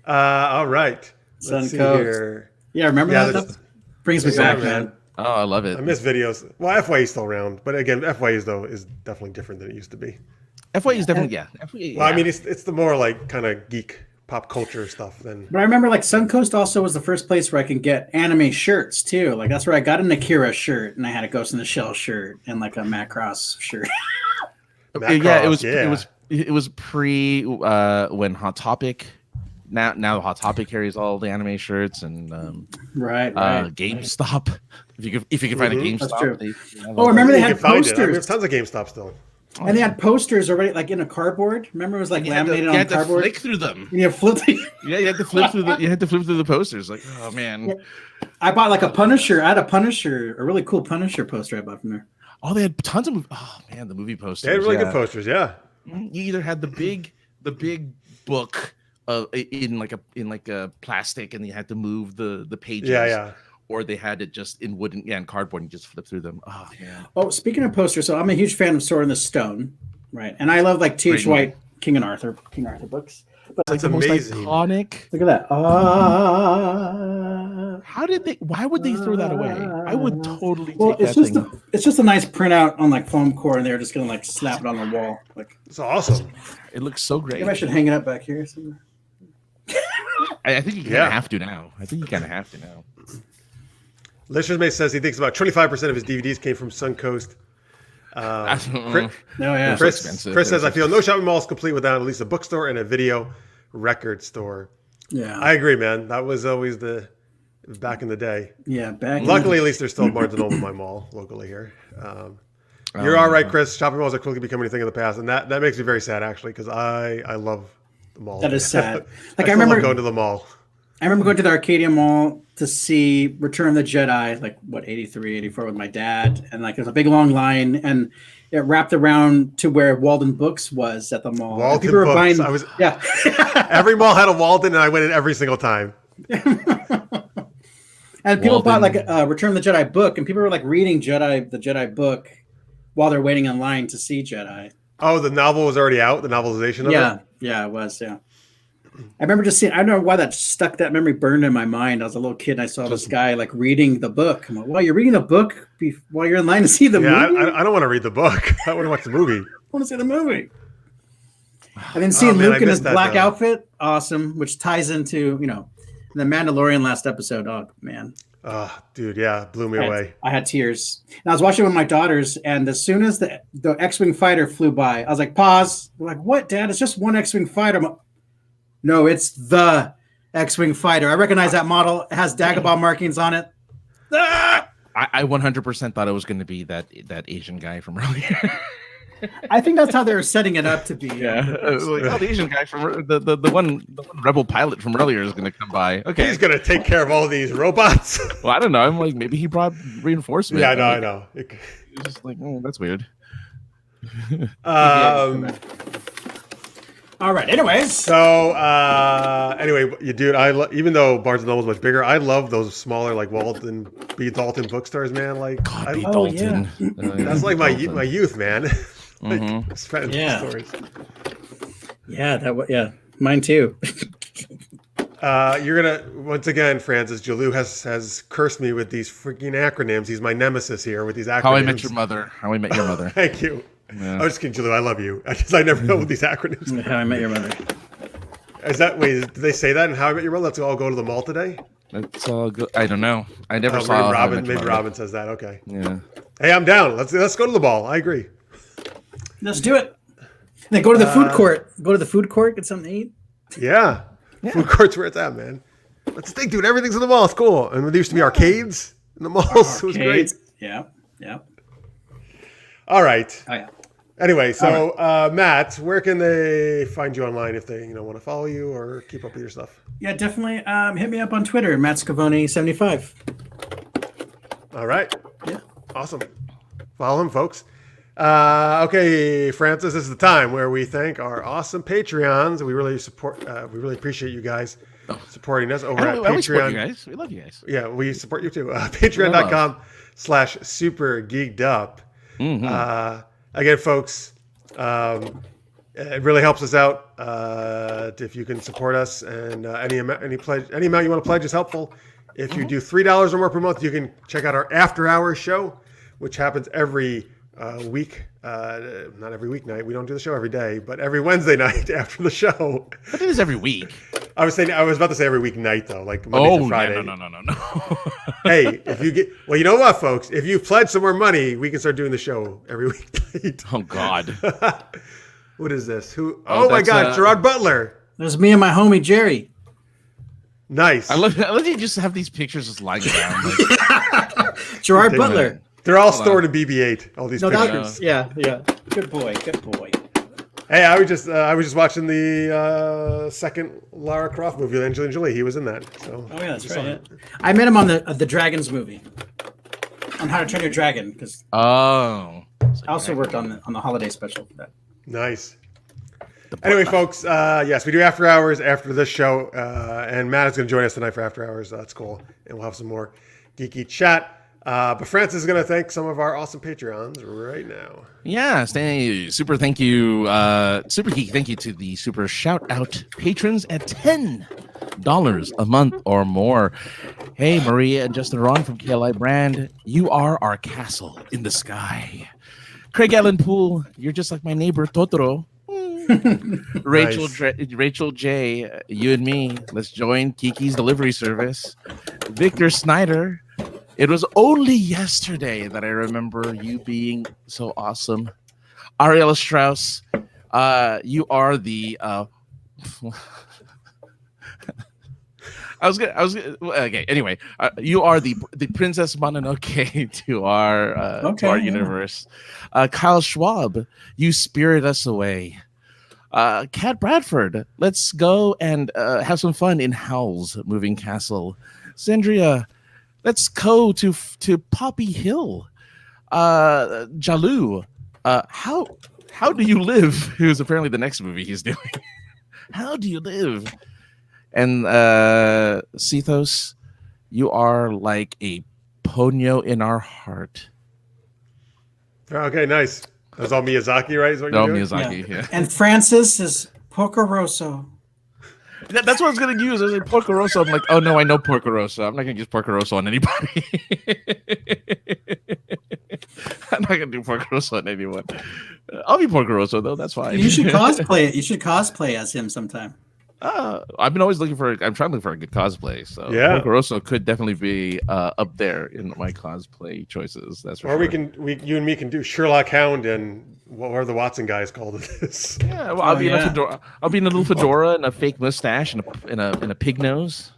All right. Let's see here. Yeah, remember that? Brings me back, man. Oh, I love it. I miss videos. Well, FYE is still around, but again, FYE though is definitely different than it used to be. FYE is definitely FYE, well, I mean, it's the more like kind of geek pop culture stuff than. But I remember like Suncoast also was the first place where I can get anime shirts too. Like that's where I got an Akira shirt, and I had a Ghost in the Shell shirt and like a Matt Cross shirt. It was pre when Hot Topic. Now Hot Topic carries all the anime shirts and right. GameStop. If you can find a GameStop. That's true. Remember they had posters. There's tons of GameStop still. And they had posters already, like in a cardboard. Remember, it was like laminated on cardboard. You had to flick through them. You flip. You had to flip through the. You had to flip through the posters. Like, oh man. Yeah. I bought like a Punisher. I had a really cool Punisher poster I bought from there. Oh, they had tons of. Oh man, the movie posters. They had really good posters. Yeah. You either had the big book in like a plastic, and you had to move the pages. Yeah. Or they had it just in wooden, and cardboard, and you just flip through them. Oh man. Oh, speaking of posters, so I'm a huge fan of Sword in the Stone, right? And I love like T.H. White, King Arthur books. But that's like the amazing. Most iconic. Look at that. Why would they throw that away? I would totally take it's that just thing. It's just a nice printout on like foam core, and they're just gonna like slap it on the wall. Like it's awesome. It looks so great. Maybe I should hang it up back here somewhere. I think you kind of have to now. Listersmate says he thinks about 25% of his DVDs came from Suncoast. Chris says, I feel no shopping mall is complete without at least a bookstore and a video record store. Yeah. I agree, man. That was always back in the day. Yeah, Luckily, at least there's still Barnes & Noble in my mall locally here. You're all right, Chris. Shopping malls are quickly becoming a thing of the past. And that makes me very sad, actually, because I love the mall. That is sad. I remember going to the mall. I remember going to the Arcadia Mall to see Return of the Jedi, like 83, 84 with my dad. And like there's a big long line and it wrapped around to where Walden Books was at the mall. Walden people were Books. Buying, yeah. Every mall had a Walden and I went in every single time. And people bought like a Return of the Jedi book and people were like reading the Jedi book while they're waiting in line to see Jedi. Oh, the novel was already out? The novelization of it? Yeah, it was, yeah. I remember just seeing. I don't know why that memory burned in my mind. I was a little kid and I saw this guy like reading the book. I'm like, "Well, you're reading the book while you're in line to see the movie." I don't want to read the book. I want to watch the movie. I want to see the movie. And then seeing Luke in his black outfit, awesome, which ties into the Mandalorian last episode. Oh man. Oh, dude, yeah, blew me away. I had tears. And I was watching with my daughters, and as soon as the X-wing fighter flew by, I was like, "Pause!" They're like, "What, Dad? It's just one X-wing fighter." No, it's the X-wing fighter. I recognize that model. It has Dagobah markings on it. Ah! I 100% thought it was going to be that Asian guy from earlier. I think that's how they were setting it up to be. Yeah, the Asian guy from the one rebel pilot from earlier is going to come by. Okay, he's going to take care of all these robots. Well, I don't know. I'm like, maybe he brought reinforcements. Yeah, I know. It's just like, that's weird. All right. Anyways, so dude, even though Barnes and Noble is much bigger, I love those smaller like B. Dalton bookstores, man. Like, B. Dalton. Yeah. That's like my youth, man. Stories. Yeah, mine too. You're gonna once again, Francis. Jalou has cursed me with these freaking acronyms. He's my nemesis here with these acronyms. How I Met Your Mother. How I Met Your Mother. Thank you. Yeah. I was just kidding, Jalou. I love you. I never know what these acronyms. How I Met Your Mother. Did they say that in How I Met Your Mother? Let's all go to the mall today. That's all good. I don't know. I never saw. Maybe Robin says that. Okay. Yeah. Hey, I'm down. Let's go to the ball. I agree. Let's do it. Then go to the food court. Go to the food court. Get something to eat. Yeah. Food court's where it's at, man. That's the thing, dude. Everything's in the mall. It's cool. And there used to be arcades in the malls. It was great. Yeah. All right. Oh, yeah. Anyway, so Matt, where can they find you online if they want to follow you or keep up with your stuff? Yeah, definitely. Hit me up on Twitter, Matt Schiavone 75. All right. Yeah. Awesome. Follow him, folks. Okay, Francis, this is the time where we thank our awesome Patreons. We really appreciate you guys supporting us over at Patreon. We support you guys. We love you guys. Yeah, we support you too. Patreon.com/super-geeked-up. Mm-hmm. Again, folks, it really helps us out if you can support us, and any amount you want to pledge is helpful. If you do $3 or more per month, you can check out our After Hours show, which happens every week. Not every weeknight. We don't do the show every day, but every Wednesday night after the show. But it is every week. I was about to say every weeknight though, like Monday to Friday. No. Hey, if you you know what, folks? If you pledge some more money, we can start doing the show every weeknight. Oh God. What is this? Who? Oh my God, Gerard Butler. There's me and my homie Jerry. Nice. I love you just have these pictures just lying around. Like, Gerard Butler. They're all stored in BB-8. All these pictures. Yeah. Good boy. Hey, I was just watching the second Lara Croft movie, Angelina Jolie. He was in that. So. Oh yeah, that's right. Yeah. I met him on the Dragons movie, on How to Train Your Dragon, because I also worked on the holiday special for that. Nice. Anyway, folks, yes, we do After Hours after this show, and Matt is going to join us tonight for After Hours. That's cool, and we'll have some more geeky chat. But Francis is going to thank some of our awesome Patreons right now. Yeah, super thank you, Super Geek. Thank you to the super shout out patrons at $10 a month or more. Hey, Maria and Justin Ron from KLI Brand, you are our castle in the sky. Craig Allen Poole, you're just like my neighbor Totoro. Rachel J, you and me, let's join Kiki's delivery service. Victor Snyder, it was only yesterday that I remember you being so awesome. Ariella Strauss, you are the okay. Anyway, you are the Princess Mononoke to our universe. Kyle Schwab, you spirit us away. Kat Bradford, let's go and have some fun in Howl's Moving Castle. Sandria, let's go to Poppy Hill. Jalou, how do you live? Who's apparently the next movie he's doing. How do you live? And Cethos, you are like a ponyo in our heart. Okay, nice. That's all Miyazaki, right? Is what no, you're doing? Miyazaki, yeah. And Francis is Pocoroso. That's what I was gonna use. I was like Porco Rosso. I'm like, oh no, I know Porco Rosso. I'm not gonna use Porco Rosso on anybody. I'm not gonna do Porco Rosso on anyone. I'll be Porco Rosso though. That's fine. You should cosplay it. You should cosplay as him sometime. I've been always looking for. I'm trying to look for a good cosplay. So Yeah. Porco Rosso could definitely be up there in my cosplay choices. That's for Or sure. you and me can do Sherlock Hound and whatever the Watson guys called this. Yeah, well, I'll be in a fedora. I'll be in a little fedora and a fake mustache and a pig nose.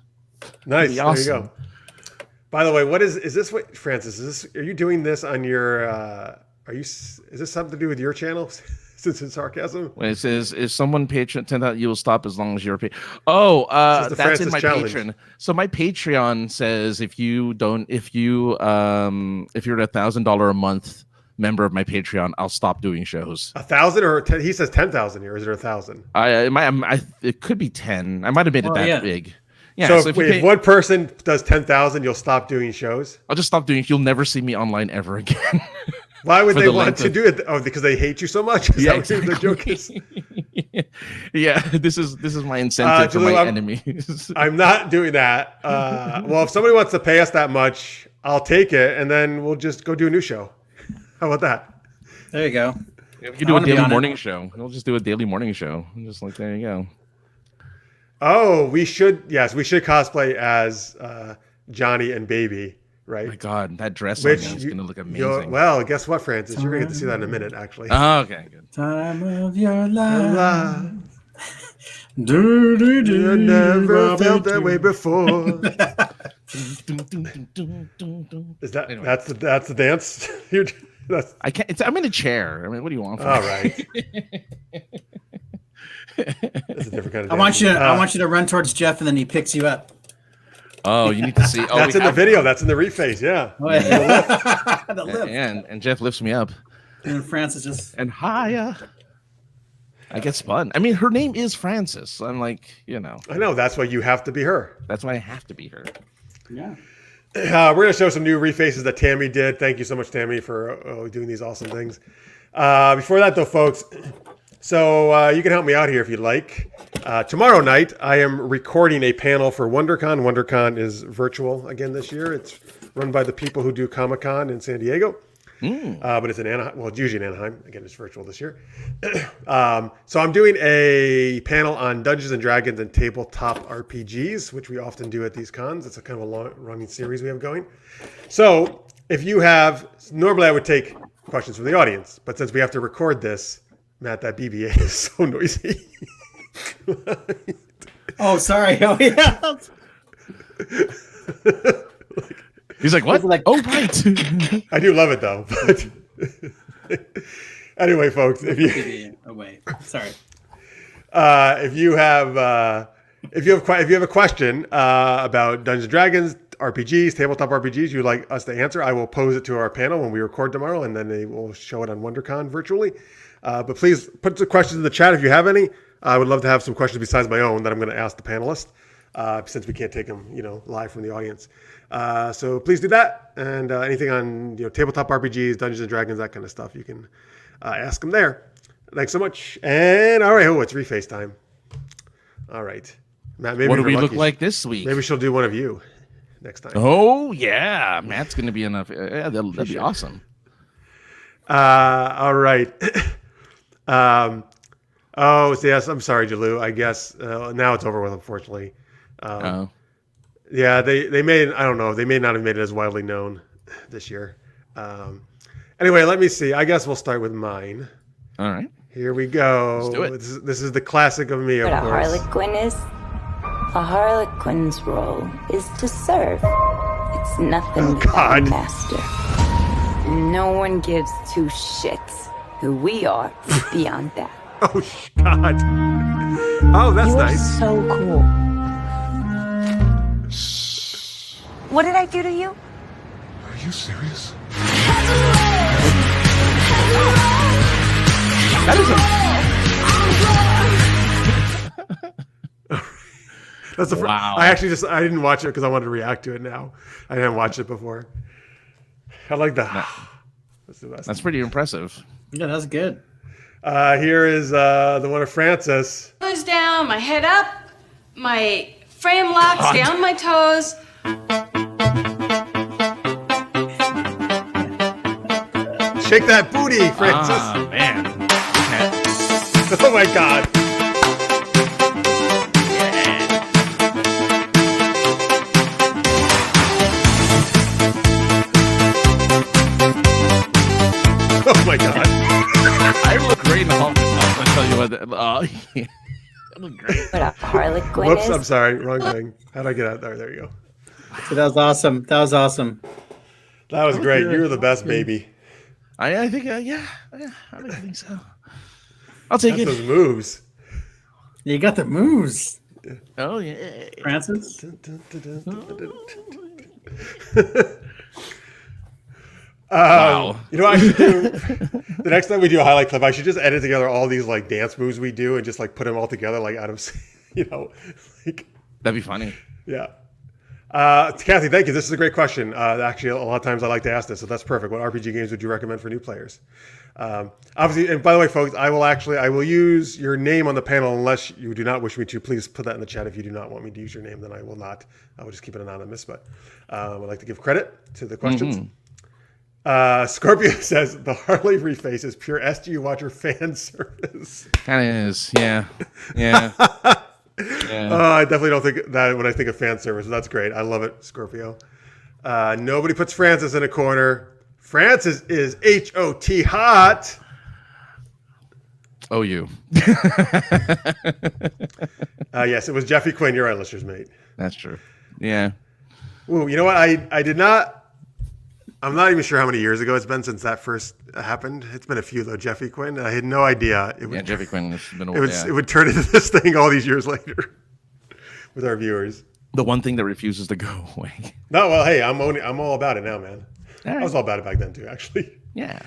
Nice. Be There awesome. you go. By the way, what is this? What Francis? Are you doing this on your? Is this something to do with your channel? Since it's sarcasm. When it says, if someone patron 10,000, you will stop as long as you're paid. Oh, This is the that's in Francis my challenge. Patreon. So my Patreon says if you're a $1,000 a month member of my Patreon, I'll stop doing shows. 1,000 or 10, he says 10,000 here. Is it 1,000? It could be 10. I might have made it that big. Yeah. So, So if one person does 10,000, you'll stop doing shows. I'll just stop doing. You'll never see me online ever again. Why would For they the want length to of- do it? Oh, because they hate you so much. Is that what the joke is? Yeah, this is my incentive for Jalou, my enemies. I'm not doing that. Well, if somebody wants to pay us that much, I'll take it, and then we'll just go do a new show. How about that? There you go. We can do a wanna be daily on it. morning show. We'll just do a daily morning show. I'm just like, there you go. Oh, we should. Yes, we should cosplay as Johnny and Baby, right? Oh my God, that dress Which on is going to look you'll- amazing. well, guess what, Francis? You're gonna get to see that in a minute, actually. Oh, okay, good. Time of your life. Love, Do, do, do, you never Robert, felt that do. way before. Is that Anyway. that's the dance? That's I can't. I'm in a chair. I mean, what do you want? From all me? right. That's a different kind of. I want dancing. you to run towards Jeff and then he picks you up. Oh, you need to see. Oh, That's we in the have- video. That's in the reface. Yeah. Oh, yeah. The lift. And Jeff lifts me up And Francis just and higher. I get spun. I mean, her name is Francis. I'm like, I know. That's why you have to be her. that's why I have to be her. yeah. We're going to show some new refaces that Tammy did. Thank you so much, Tammy, for doing these awesome things. Before that, though, folks, so you can help me out here if you'd like. Tomorrow night, I am recording a panel for WonderCon. WonderCon is virtual again this year. It's run by the people who do Comic-Con in San Diego. But it's in Anaheim. Well, it's usually in Anaheim. Again, it's virtual this year. So I'm doing a panel on Dungeons and Dragons and tabletop RPGs, which we often do at these cons. It's a kind of a long-running series we have going. So if you have, normally I would take questions from the audience, but since we have to record this, Matt, that BBA is so noisy. Oh, sorry. Oh, yeah. He's like, what? People like- Oh, right. I do love it though. But anyway, folks, if you Away. Sorry. if you have a question about Dungeons and Dragons, RPGs, tabletop RPGs you'd like us to answer, I will pose it to our panel when we record tomorrow, and then they will show it on WonderCon virtually. But please put the questions in the chat if you have any. I would love to have some questions besides my own that I'm going to ask the panelists, since we can't take them, live from the audience. So please do that, and anything on tabletop RPGs, Dungeons and Dragons, that kind of stuff, you can ask them there. Thanks so much. And all right, it's reface time. All right, Matt. Maybe What do we're we look lucky. like this week? Maybe she'll do one of you next time. Oh, yeah. Matt's going to be enough. Yeah, that'd be awesome. All right. Oh, so yes. I'm sorry, Jalou. I guess now it's over with, unfortunately. Oh. Yeah, they made. I don't know. They may not have made it as widely known this year. Anyway, let me see. I guess we'll start with mine. All right. Here we go. Let's do it. This is the classic of me, of What a course. harlequin is? A harlequin's role is to serve. It's nothing but God. a master. No one gives two shits who we are beyond that. Oh God. Oh, that's You are nice. so cool. What did I do to you? Are you serious? That is That's the Wow. I didn't watch it because I wanted to react to it now. I didn't watch it before. I like that. That's the best. That's pretty impressive. Yeah, that's good. Here is the one of Francis. Nose down, my head up. My frame lock, stay on my toes. Shake that booty, Francis. Ah, man. Okay. Oh my God. Oh my God. I look great in the home. I'll tell you what. Yeah. I look great. What a harlequin Whoops, is. I'm sorry. Wrong thing. How did I get out there? There you go. So that was awesome. That was awesome. That was great. You were the best, baby. I think, yeah, I think so. I'll take That's it. those moves. You got the moves, Oh, yeah. Francis. Wow. You know what I should do? The next time we do a highlight clip, I should just edit together all these like dance moves we do and just like put them all together like out of, like. That'd be funny. Yeah. Kathy, thank you. This is a great question. Actually, a lot of times I like to ask this, so that's perfect. What RPG games would you recommend for new players? Obviously, and by the way, folks, I will use your name on the panel unless you do not wish me to. Please put that in the chat. If you do not want me to use your name, then I will not. I will just keep it anonymous. But I'd like to give credit to the questions. Scorpio says the Harley reface is pure SG Watcher fan service. Kind of is. Yeah. Yeah. I definitely don't think that when I think of fan service. That's great. I love it, Scorpio. Nobody puts Francis in a corner. Francis is HOT hot. Oh, you. Yes, it was Jeffy Quinn, your listener's mate. That's true. Yeah. Ooh, you know what? I did not. I'm not even sure how many years ago it's been since that first happened. It's been a few though. Jeffy Quinn. I had no idea it would. Jeffy Quinn. It's been a while. It would turn into this thing all these years later with our viewers. The one thing that refuses to go away. No, well, hey, I'm all about it now, man. All right. I was all about it back then too, actually. Yeah.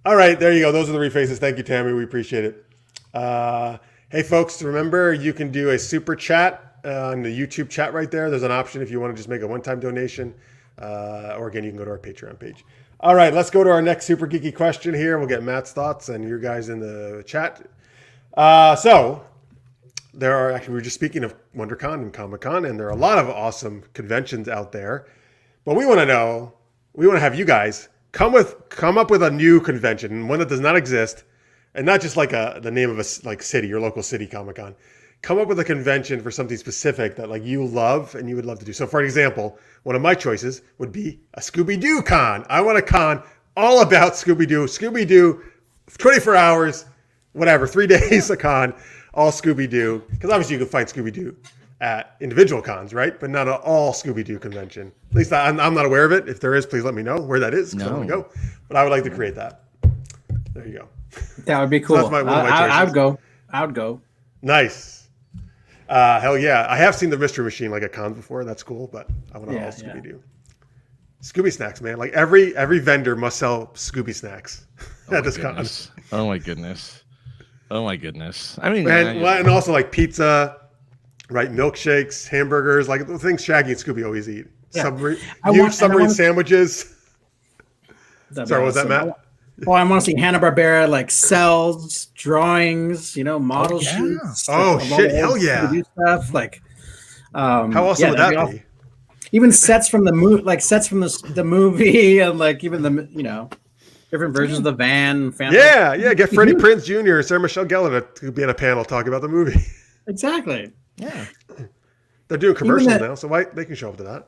All right, there you go. Those are the refaces. Thank you, Tammy. We appreciate it. Hey, folks, remember you can do a super chat on the YouTube chat right there. There's an option if you want to just make a one-time donation. Or again, you can go to our Patreon page. All right, let's go to our next super geeky question here. We'll get Matt's thoughts and your guys in the chat. So there are actually, we were just speaking of WonderCon and Comic-Con, and there are a lot of awesome conventions out there. But we want to have you guys come up with a new convention, one that does not exist, and not just like the name of a like city, your local city Comic-Con. Come up with a convention for something specific that like you love and you would love to do. So for example, one of my choices would be a Scooby-Doo con. I want a con all about Scooby-Doo. Scooby-Doo, 24 hours, whatever, 3 days a con, all Scooby-Doo. Because obviously you can find Scooby-Doo at individual cons, right? But not an all Scooby-Doo convention. At least I'm not aware of it. If there is, please let me know where that is. I want to go. But I would like to create that. There you go. That would be cool. So that's one of my choices. I would go. Nice. Hell yeah. I have seen the Mystery Machine like at cons before. That's cool, but I want to all Scooby-Doo. Scooby snacks, man. Like every vendor must sell Scooby snacks at this con. Oh my goodness. Oh my goodness. I mean, and also like pizza, right? Milkshakes, hamburgers, like the things Shaggy and Scooby always eat. Yeah. Huge submarine sandwiches. Sorry, what was that, Matt? Well, I want to see Hanna-Barbera like cells, drawings, model sheets. Oh shit! Hell yeah! Stuff like. How awesome would that be? Awesome. Even sets from the movie, like sets from the movie, and like even the different versions of the van. Family. Yeah. Get Freddie Prinze Jr. and Sarah Michelle Gellar to be in a panel talking about the movie. Exactly. Yeah. They're doing commercials now, so they can show up to that.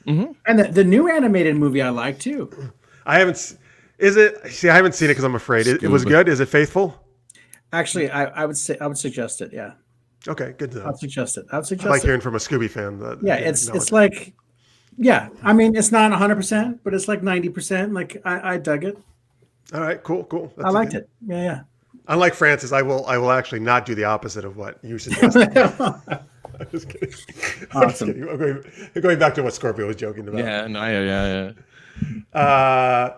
Mm-hmm. And the new animated movie I like too. I haven't. Is it? See, I haven't seen it because I'm afraid. It was good. Is it faithful? Actually, I would suggest it. Yeah. Okay, good to know. I'd suggest it. I like hearing from a Scooby fan. It's like, yeah. I mean, it's not 100%, but it's like 90%. Like I dug it. All right, cool. I liked it. Yeah. Unlike Francis, I will actually not do the opposite of what you suggested. I'm just kidding. Awesome. I'm going back to what Scorpio was joking about. Yeah. No. Yeah.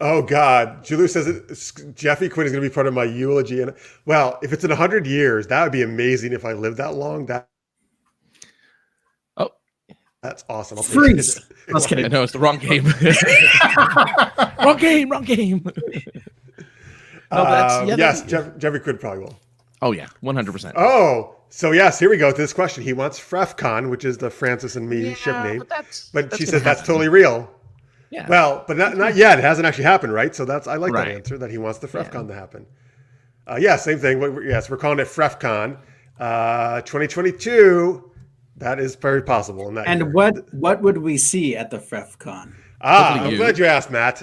Oh God, Julie says Jeffy Quinn is going to be part of my eulogy, and well, if it's in 100 years, that would be amazing. If I lived that long, that's awesome. Freeze! I was kidding. No, it's the wrong game. Wrong game. Yes, Jeffy Quinn probably will. Oh yeah, 100%. Oh, so yes, here we go to this question. He wants FrefCon, which is the Francis and me ship name. But she said that's totally real. Yeah. Well, but not yet. It hasn't actually happened, right? So I like that Right. answer, that he wants the FrefCon to happen. Yeah, same thing. Yes, we're calling it FrefCon 2022. That is very possible in that year. And what would we see at the FrefCon? I'm glad you asked, Matt.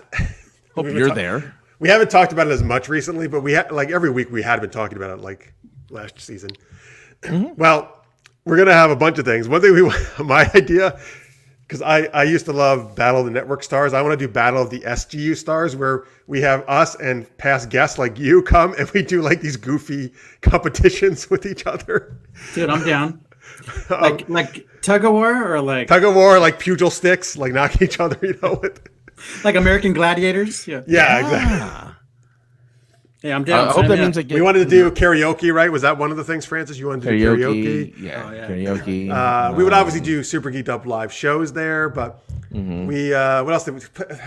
Hope you're there. We haven't talked about it as much recently, but we every week we had been talking about it like last season. Well, we're gonna have a bunch of things. One thing my idea, because I used to love Battle of the Network Stars. I want to do Battle of the SGU Stars, where we have us and past guests like you come and we do like these goofy competitions with each other. Dude, I'm down. Like tug of war, or like Tug of war, like pugil sticks, like knocking each other, with. like American Gladiators. Yeah, Exactly. Yeah, I'm down. I hope that means like We wanted to do karaoke, right? Was that one of the things, Francis? You wanted to do karaoke? Yeah, Oh, yeah. karaoke. We would obviously do Super Geeked Up live shows there, but we what else did we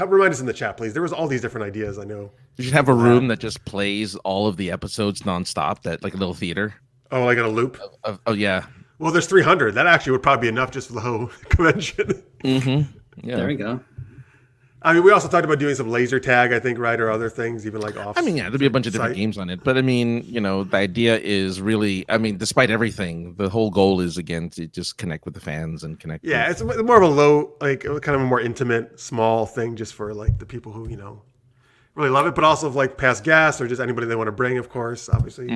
remind us in the chat, please? There was all these different ideas, I know. You should have a room that just plays all of the episodes nonstop. That like a little theater. Oh, like on a loop? Oh yeah. Well, there's 300. That actually would probably be enough just for the whole convention. Yeah. There we go. I mean, we also talked about doing some laser tag, I think, right? Or other things, even like off. I mean, yeah, there'll be a bunch of different site. games on it. But I mean, the idea is really, I mean, despite everything, the whole goal is, again, to just connect with the fans and connect. Yeah, it's more of a low, like kind of a more intimate, small thing just for like the people who, really love it, but also like past guests or just anybody they want to bring, of course, obviously.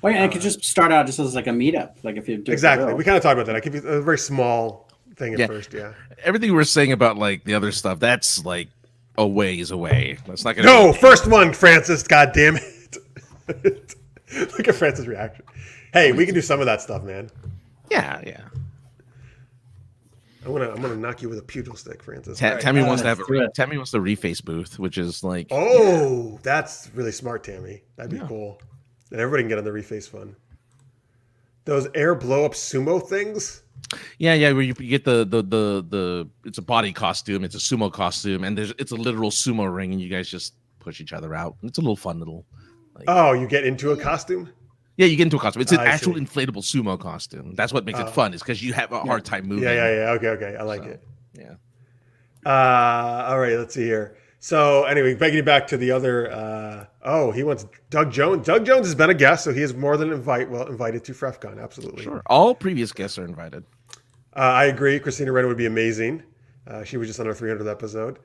Well, yeah, it could just start out just as like a meetup, like if you do Exactly. it We kind of talked about that. I keep it a very small thing at first, yeah. Everything we were saying about like the other stuff, that's like a ways away. That's not gonna No, first one, Francis. God damn it! Look at Francis' reaction. Hey, we can do some of that stuff, man. Yeah. I'm gonna knock you with a pugil stick, Francis. Tammy wants to have let's do it. Tammy wants the reface booth, which is like That's really smart, Tammy. That'd be cool. And everybody can get on the reface fun. Those air blow up sumo things. yeah, where you get the it's a body costume, it's a sumo costume, and it's a literal sumo ring, and you guys just push each other out. It's a little fun little. You get into a costume. Yeah, you get into a costume. It's an I actual see. inflatable sumo costume. That's what makes it fun, is because you have a hard time moving. Yeah. Okay. I like it. Yeah. All right. Let's see here. So anyway, bringing it back to the other. He wants Doug Jones. Doug Jones has been a guest, so he is more than invited to FrefCon. Absolutely. Sure. All previous guests are invited. I agree. Christina Renner would be amazing. She was just on our 300th episode.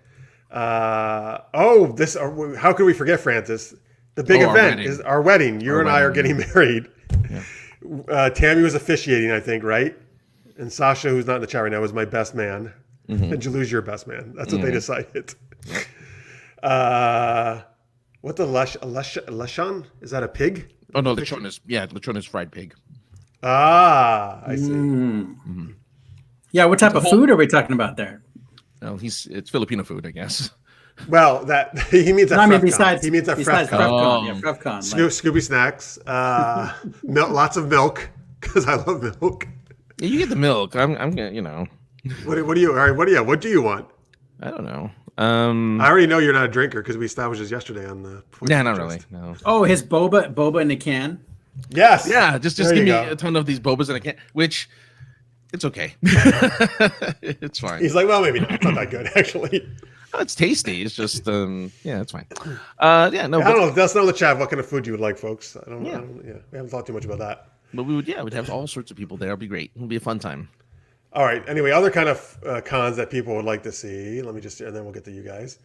How could we forget, Francis? The big event is our wedding. You and I are getting married. Yeah. Tammy was officiating, I think, right? And Sasha, who's not in the chat right now, was my best man. And Jalou's your best man. That's what they decided. What the Lechon? Is that a pig? Oh no, lechon is fried pig. I see. Yeah, what type of food are we talking about there? Well, it's Filipino food, I guess. Well, that he means that. I mean, FrefCon. He means that besides FrefCon. FrefCon, yeah, FrefCon. Scooby snacks, lots of milk because I love milk. Yeah, you get the milk. I'm gonna, What do you? All right, what do you want? I don't know. I already know you're not a drinker because we established this yesterday on the. Yeah, not really. No. Oh, his boba in a can. Yes. Yeah, just There give you me go. a ton of these bobas and I can't. Which, it's okay. It's fine. He's like, well, maybe not. It's not that good actually. Oh, it's tasty. It's just it's fine. I don't know. Let us know in the chat what kind of food you would like, folks. I don't. Yeah. We haven't thought too much about that. But we'd have all sorts of people there. It'd be great. It'll be a fun time. All right. Anyway, other kind of cons that people would like to see. Let me just, and then we'll get to you guys.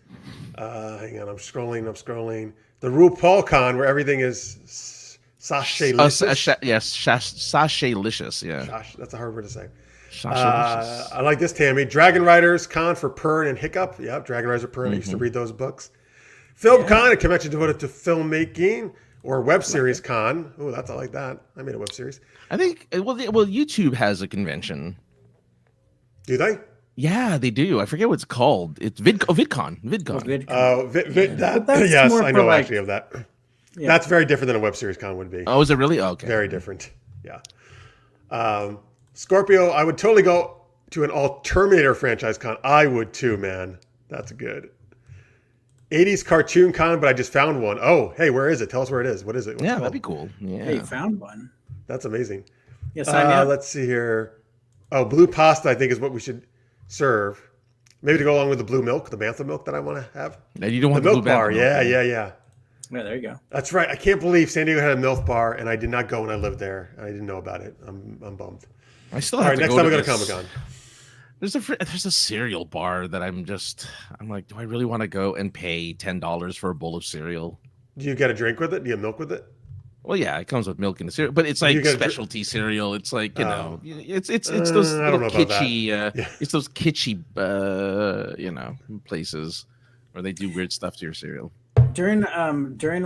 Hang on. I'm scrolling. The RuPaul con where everything is sachet-licious. Yes, sachet-licious. Yeah. That's a hard word to say. Sachet-licious. I like this, Tammy. Dragon Riders con for Pern and Hiccup. Yep, Dragon Riders for Pern. I used to read those books. Film con, a convention devoted to filmmaking, or web series con. Oh, I like that. I made a web series. I think. Well, YouTube has a convention. Do they? Yeah, they do. I forget what it's called. It's VidCon. That's Yes, more I for know like- actually of that. Yeah. That's very different than a web series con would be. Oh, is it really? Oh, okay. Very different. Yeah. Scorpio, I would totally go to an all Terminator franchise con. I would too, man. That's good. 80s cartoon con, but I just found one. Oh, hey, where is it? Tell us where it is. What is it? What's it That'd called? be cool. Yeah. Hey, you found one. That's amazing. Yes, sign me up. Let's see here. Oh, blue pasta, I think, is what we should serve. Maybe to go along with the blue milk, the bantha milk that I want to have. And you don't The want milk blue bar. milk. Yeah. Yeah, there you go. That's right. I can't believe San Diego had a milk bar, and I did not go when I lived there. I didn't know about it. I'm bummed. I still All have right, to next go time we to go to this. Comic-Con. There's a cereal bar that I'm like, do I really want to go and pay $10 for a bowl of cereal? Do you get a drink with it? Do you have milk with it? Well, yeah, it comes with milk in the cereal, but it's like You get a specialty cereal. It's like it's those I don't little know about that. kitschy, Yeah. it's those kitschy, places where they do weird stuff to your cereal. During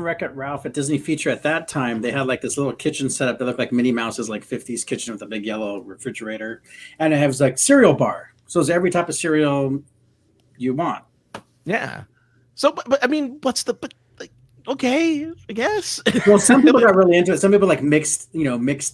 Wreck-It Ralph at Disney Feature at that time, they had like this little kitchen setup that looked like Minnie Mouse's like 50s kitchen with a big yellow refrigerator, and it has like cereal bar. So it's every type of cereal you want. Yeah. So, but I mean, okay, I guess. Well, some people got really into it. Some people like mixed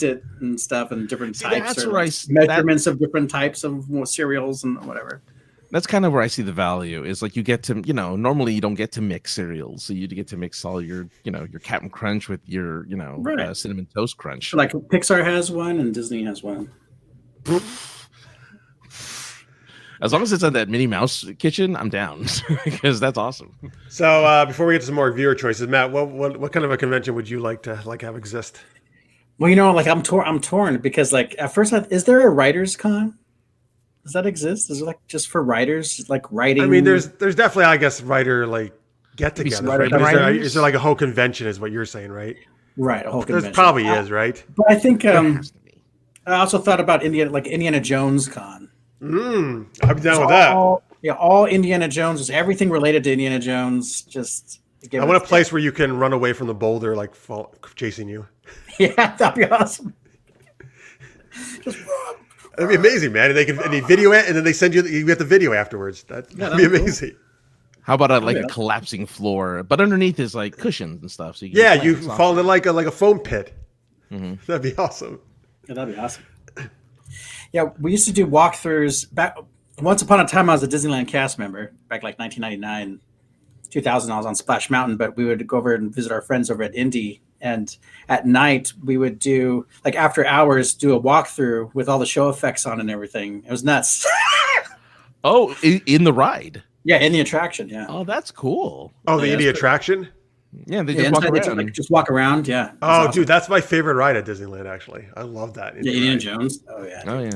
it and stuff, and different types that's or where measurements of different types of cereals and whatever. That's kind of where I see the value is like you get to, normally you don't get to mix cereals. So you get to mix all your, your Captain Crunch with your, Right. Cinnamon Toast Crunch. So like Pixar has one and Disney has one. As long as it's in that Minnie Mouse kitchen, I'm down because that's awesome. So before we get to some more viewer choices, Matt, what kind of a convention would you like to have exist? Well, like I'm torn because like at first, is there a writers con? Does that exist? Is it like just for writers, like writing? I mean, there's definitely, I guess, writer like get-togethers, right? But is there like a whole convention? Is what you're saying, right? Right, a whole convention. There probably is, right? But I think I also thought about Indiana Jones con. I'm down with that. All Indiana Jones is everything related to Indiana Jones. Just I want a place where you can run away from the boulder, like chasing you. Yeah, that'd be awesome. That'd be amazing, man. And they video it, and then they send you get the video afterwards. That'd be amazing. Cool. How about a collapsing floor, but underneath is like cushions and stuff. So you fall into like a foam pit. Mm-hmm. That'd be awesome. Yeah, that'd be awesome. Yeah, we used to do walkthroughs back. Once upon a time, I was a Disneyland cast member back like 1999, 2000. I was on Splash Mountain, but we would go over and visit our friends over at Indy. And at night, we would do like after hours, do a walkthrough with all the show effects on and everything. It was nuts. Oh, in the ride. Yeah, in the attraction. Yeah. Oh, that's cool. Oh, the Indy attraction. Yeah, they just walk around. Just walk around. Yeah. Oh, awesome. Dude, that's my favorite ride at Disneyland. Actually, I love that. Indiana Jones. Oh yeah. Oh yeah.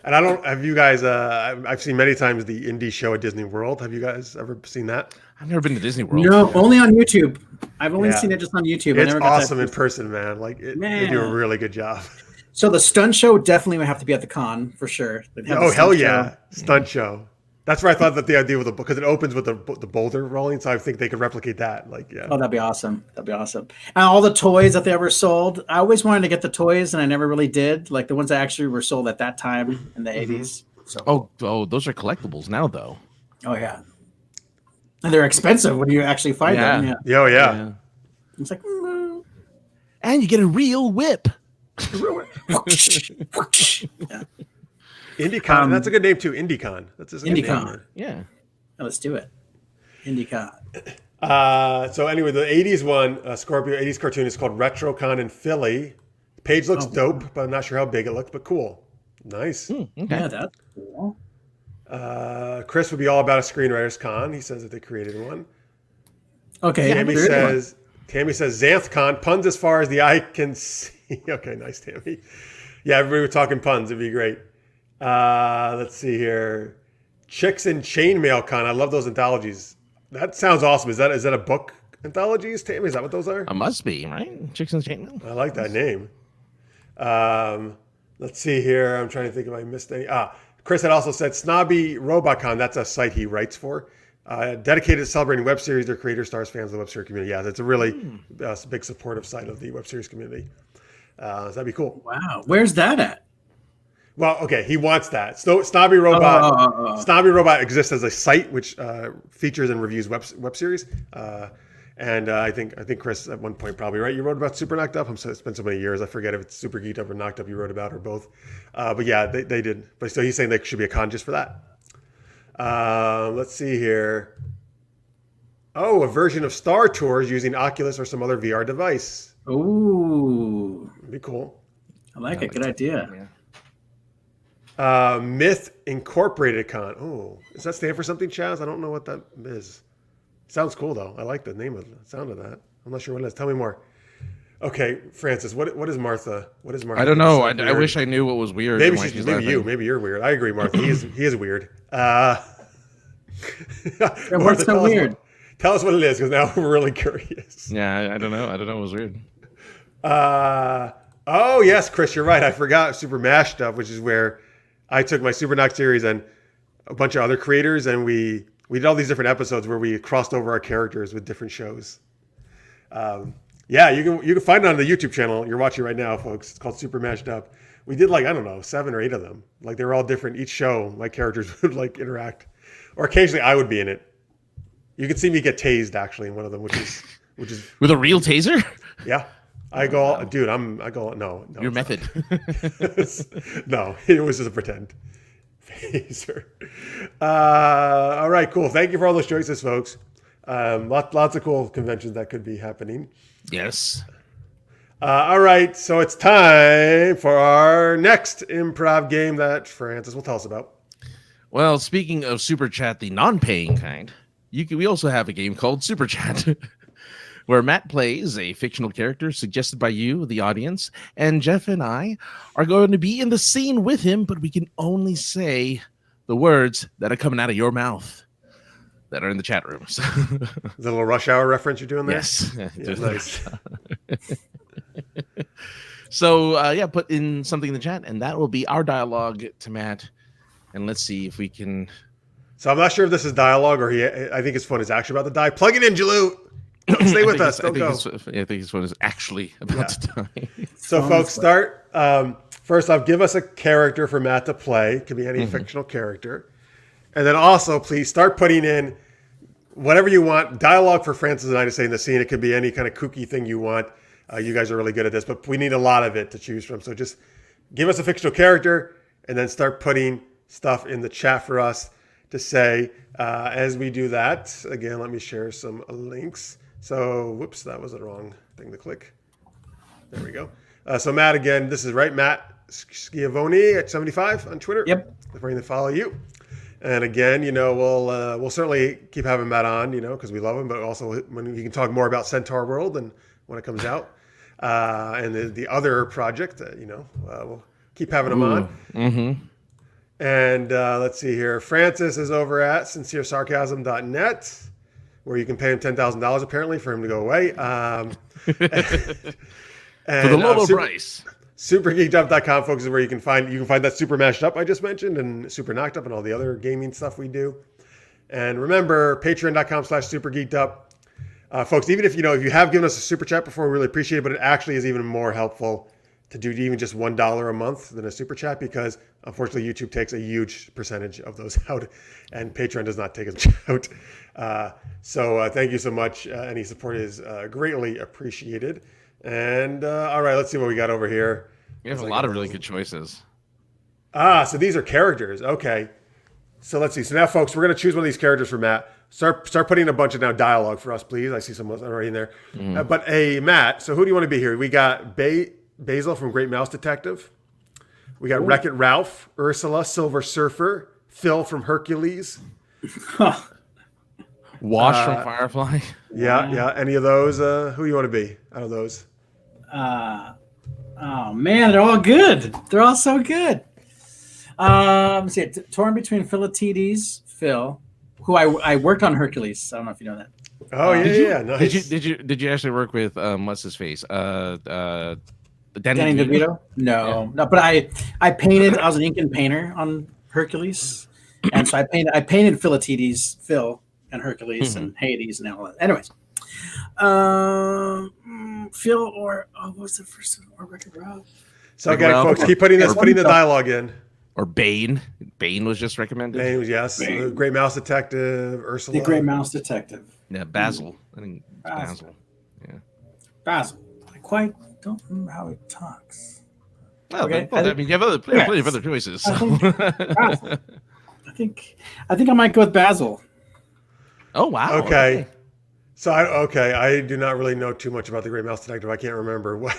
And I don't have you guys. I've seen many times the Indy show at Disney World. Have you guys ever seen that? I've never been to Disney World. No, only on YouTube. I've only seen it just on YouTube. It's awesome in person, man. Like they do a really good job. So the stunt show definitely would have to be at the con for sure. Oh hell yeah, stunt show. That's where I thought that the idea with the because it opens with the boulder rolling, so I think they could replicate that. Like yeah. Oh, that'd be awesome. That'd be awesome. And all the toys that they ever sold, I always wanted to get the toys, and I never really did. Like the ones that actually were sold at that time in the 80s. So. Oh, those are collectibles now, though. Oh yeah. And they're expensive when you actually find them. Yeah. Oh yeah. It's like, and you get a real whip. Yeah. IndyCon. That's a good name too. IndyCon. That's a IndyCon. Yeah. Let's do it. IndyCon. So anyway, the 80s one, Scorpio 80s cartoon is called RetroCon in Philly. The page looks dope, but I'm not sure how big it looks, but cool. Nice. Okay. Yeah, that's cool. Chris would be all about a screenwriter's con. He says that they created one. Okay. Tammy says XanthCon, puns as far as the eye can see. Okay, nice, Tammy. Yeah, everybody was talking puns. It'd be great. Let's see here. Chicks in Chainmail Con. I love those anthologies. That sounds awesome. Is that a book anthologies, Tammy? Is that what those are? It must be, right? Chicks in Chainmail. I like that name. Let's see here. I'm trying to think if I missed any. Chris had also said Snobby RobotCon. That's a site he writes for. Dedicated to celebrating web series, their creator stars, fans of the web series community. Yeah, it's a really big supportive site of the web series community. So that'd be cool. Wow. Where's that at? Well, okay, he wants that. So Snobby Robot, Snobby Robot exists as a site which features and reviews web series. And I think Chris at one point probably right. You wrote about Super Knocked Up. It's been so many years, I forget if it's Super Geeked Up or Knocked Up. You wrote about or both. But yeah, they did. But so he's saying there should be a con just for that. Let's see here. Oh, a version of Star Tours using Oculus or some other VR device. Ooh, It'd be cool. I like it. Good idea. Yeah. Myth Incorporated Con. Oh, does that stand for something, Chaz? I don't know what that is. Sounds cool though. I like the name of the sound of that. I'm not sure what it is. Tell me more. Okay, Francis, what is Martha? What is Martha? I don't know. So I wish I knew what was weird. Maybe and why she's she's maybe you. laughing. Maybe you're weird. I agree, Martha. He is weird. What's so weird? Tell us what it is, because now we're really curious. Yeah, I don't know. I don't know what was weird. Oh yes, Chris, you're right. I forgot Super Mashed Up, which is where I took my Super Knock series and a bunch of other creators, and we did all these different episodes where we crossed over our characters with different shows. Yeah, you can find it on the YouTube channel you're watching right now, folks. It's called Super Mashed Up. We did like, I don't know, 7 or 8 of them. Like they were all different. Each show, my characters would like interact, or occasionally I would be in it. You could see me get tased actually in one of them, which is With a real taser? yeah. I go, dude. I go. No. Your method. No, it was just a pretend phaser. All right, cool. Thank you for all those choices, folks. Lots of cool conventions that could be happening. Yes. All right, so it's time for our next improv game that Francis will tell us about. Well, speaking of Super Chat, the non-paying kind, we also have a game called Super Chat, where Matt plays a fictional character suggested by you, the audience, and Jeff and I are going to be in the scene with him, but we can only say the words that are coming out of your mouth that are in the chat rooms. Is that a little Rush Hour reference you're doing there? Yes. Yeah, nice. So, put in something in the chat, and that will be our dialogue to Matt. And let's see if we can. So I'm not sure if this is dialogue or I think his phone is actually about to die. Plug it in, Jalou. Stay with us. Don't go. I think his phone is actually about to die. So, folks, start. First off, give us a character for Matt to play. It could be any fictional character. And then also, please start putting in whatever you want. Dialogue for Francis and I to say in the scene. It could be any kind of kooky thing you want. You guys are really good at this, but we need a lot of it to choose from. So just give us a fictional character and then start putting stuff in the chat for us to say. As we do that, again, let me share some links. So, whoops, that was the wrong thing to click. There we go. So Matt, again, this is right, Matt Schiavone at 75 on Twitter. Yep. Bring to follow you. And again, we'll certainly keep having Matt on, because we love him, but also when he can talk more about Centaurworld and when it comes out, and the other project, we'll keep having him on. Mm-hmm. And let's see here. Francis is over at sinceresarcasm.net, where you can pay him $10,000 apparently for him to go away. And, For the low price. Supergeekedup.com, folks, is where you can find that Super Mashed Up I just mentioned, and Super Knocked Up, and all the other gaming stuff we do. And remember, patreon.com/supergeekedup. Folks, even if you have given us a super chat before, we really appreciate it, but it actually is even more helpful to do even just $1 a month than a super chat, because unfortunately YouTube takes a huge percentage of those out, and Patreon does not take as much out. So thank you so much. Any support is greatly appreciated. And all right, let's see what we got over here. We have a lot of really good choices. So these are characters. Okay. So let's see. So now, folks, we're going to choose one of these characters for Matt. Start putting a bunch of now dialogue for us, please. I see some already in there. But Matt, so who do you want to be here? We got Basil from Great Mouse Detective. We got Wreck-It Ralph, Ursula, Silver Surfer, Phil from Hercules. Wash from Firefly. Yeah. Any of those? Who do you want to be out of those? Oh man, they're all good. They're all so good. Let's see, torn between Philatides, Phil, who I worked on Hercules. I don't know if you know that. Oh yeah, nice. Did you actually work with what's his face? Danny DeVito? No, but I painted. I was an ink and painter on Hercules, and so I painted Philatides, Phil, and Hercules, and Hades, and all that. Anyways, Phil or what's the first one? Or Wreck-It Ralph. So again, folks, keep putting the dialogue in. Or Bane. Bane was just recommended. Bane was, yes. The Great Mouse Detective, Ursula. The Great Mouse Detective. Yeah, Basil. I think Basil. Yeah. Basil. I quite don't remember how he talks. Well, Okay, I mean, you have plenty of other choices. So. I think I might go with Basil. Oh wow. Okay. So I do not really know too much about the Great Mouse Detective. I can't remember what.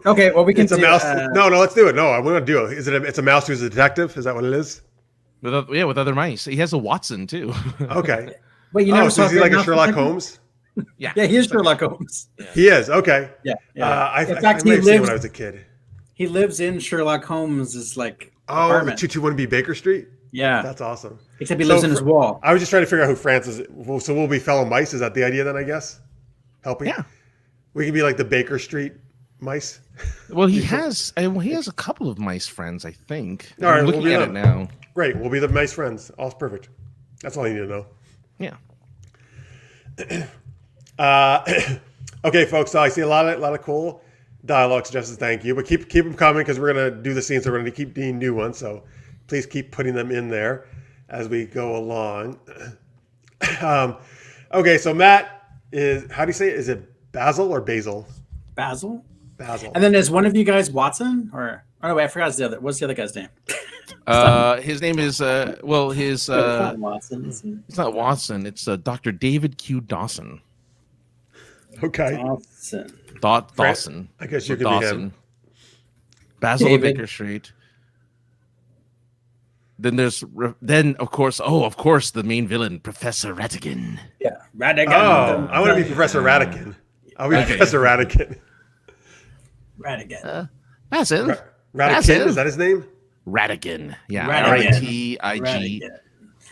Okay, well we can It's a do, mouse. No, let's do it. No, I want to do it. It's a mouse who's a detective. Is that what it is? With other mice. He has a Watson too. Okay. Wait, you never So saw is he Great like a Mouse Sherlock Detective? Holmes? Yeah. Yeah, he is Sherlock Holmes. He is. Okay. Yeah. I In fact, may have seen it when I was a kid. he lives in Sherlock Holmes' like Oh, apartment. 221B Baker Street? Yeah. That's awesome. Except he lives in his wall. I was just trying to figure out who Francis is. So we'll be fellow mice. Is that the idea then, I guess? Helping? Yeah. We can be like the Baker Street mice. Well, he has a couple of mice friends, I think. All right, I'm we'll looking be at them. it now. Great. We'll be the mice friends. All's perfect. That's all you need to Yeah. know. Okay, folks. So I see a lot of cool dialogue suggestions. Thank you. But keep them coming because we're going to do the scenes. So we're going to keep doing new ones. So please keep putting them in there as we go along. Okay, so Matt is, how do you say it? Is it Basil or Basil? Basil. Basil. And then is one of you guys Watson or oh no, wait, I forgot what's the other guy's name? His name is It's not Watson. Is it? it's not Watson. It's Dr. David Q. Dawson. Okay. Watson. Dawson. I guess you With could be Dawson. him. Basil David. Baker Street. Then of course, the main villain, Professor Ratigan. Yeah, Ratigan. Oh, I want to be Professor Ratigan. I'll be Professor Ratigan. Ratigan. Basil. Ratigan, Basil. is that his name? Ratigan. Yeah. Ratigan. Ratigan.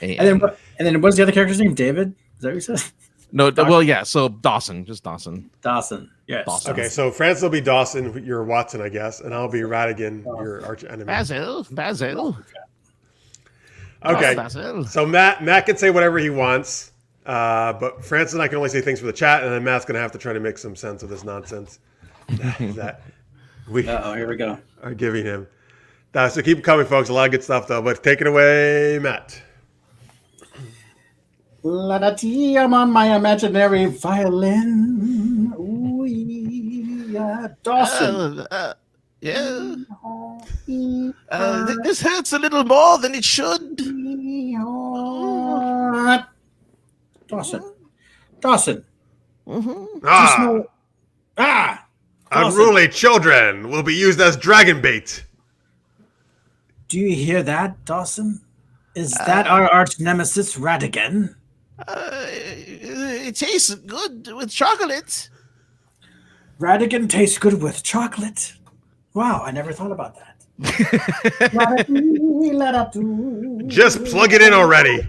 And then what's the other character's name? David? Is that what you said? No, well, yeah. So Dawson, just Dawson. Dawson. Yes. Dawson. Okay, so Francis will be Dawson, you're Watson, I guess, and I'll be Ratigan, your arch enemy. Basil. Okay, Basil. so Matt can say whatever he wants, but Francis and I can only say things for the chat, and then Matt's going to have to try to make some sense of this nonsense that we Here we go. are giving him. So keep it coming, folks. A lot of good stuff, though. But take it away, Matt. I'm on my imaginary violin. Ooh, yeah. Dawson. Yeah. This hurts a little more than it should. Dawson. Dawson. Ah, unruly children will be used as dragon bait. Do you hear that, Dawson? Is that our arch nemesis, Ratigan? It tastes good with chocolate. Ratigan tastes good with chocolate. Wow, I never thought about that. Just plug it in already.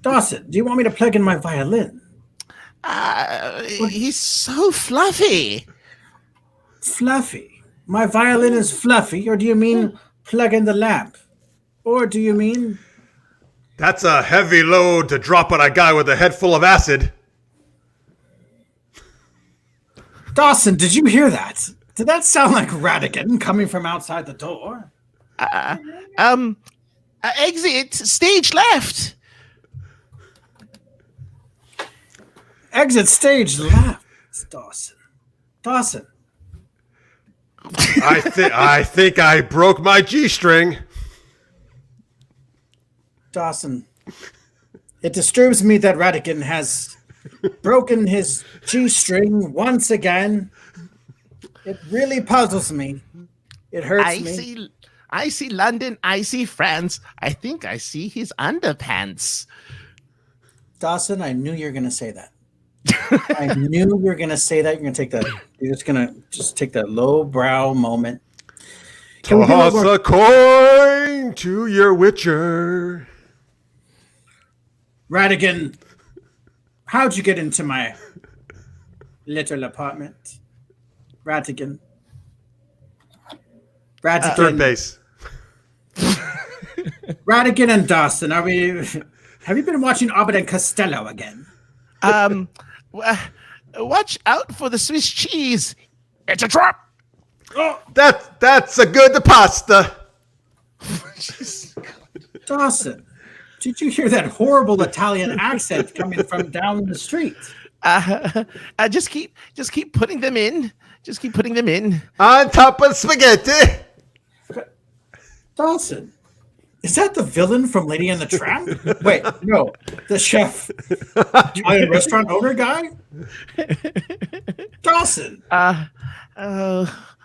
Dawson, do you want me to plug in my violin? He's so fluffy. Fluffy? My violin is fluffy, or do you mean plug in the lamp? Or do you mean... That's a heavy load to drop on a guy with a head full of acid. Dawson, did you hear that? Did that sound like Ratigan coming from outside the door? Exit stage left. Exit stage left. It's Dawson. Dawson. I think I broke my G-string. Dawson. It disturbs me that Ratigan has broken his G-string once again. It really puzzles me. It hurts me. I see London. I see France. I think I see his underpants. Dawson, I knew you were going to say that. I knew you were going to say that. You're just going to take that low-brow moment. Toss a coin to your witcher. Ratigan, how'd you get into my little apartment? Ratigan. Third base. Ratigan and Dawson, have you been watching Abbott and Costello again? Watch out for the Swiss cheese. It's a trap. Oh, That's a good pasta. Dawson, did you hear that horrible Italian accent coming from down the street? Just keep putting them in. Just keep putting them in. On top of spaghetti. Dawson, Is that the villain from Lady and the Tramp? Wait, no, the chef, Italian restaurant owner guy, Dawson.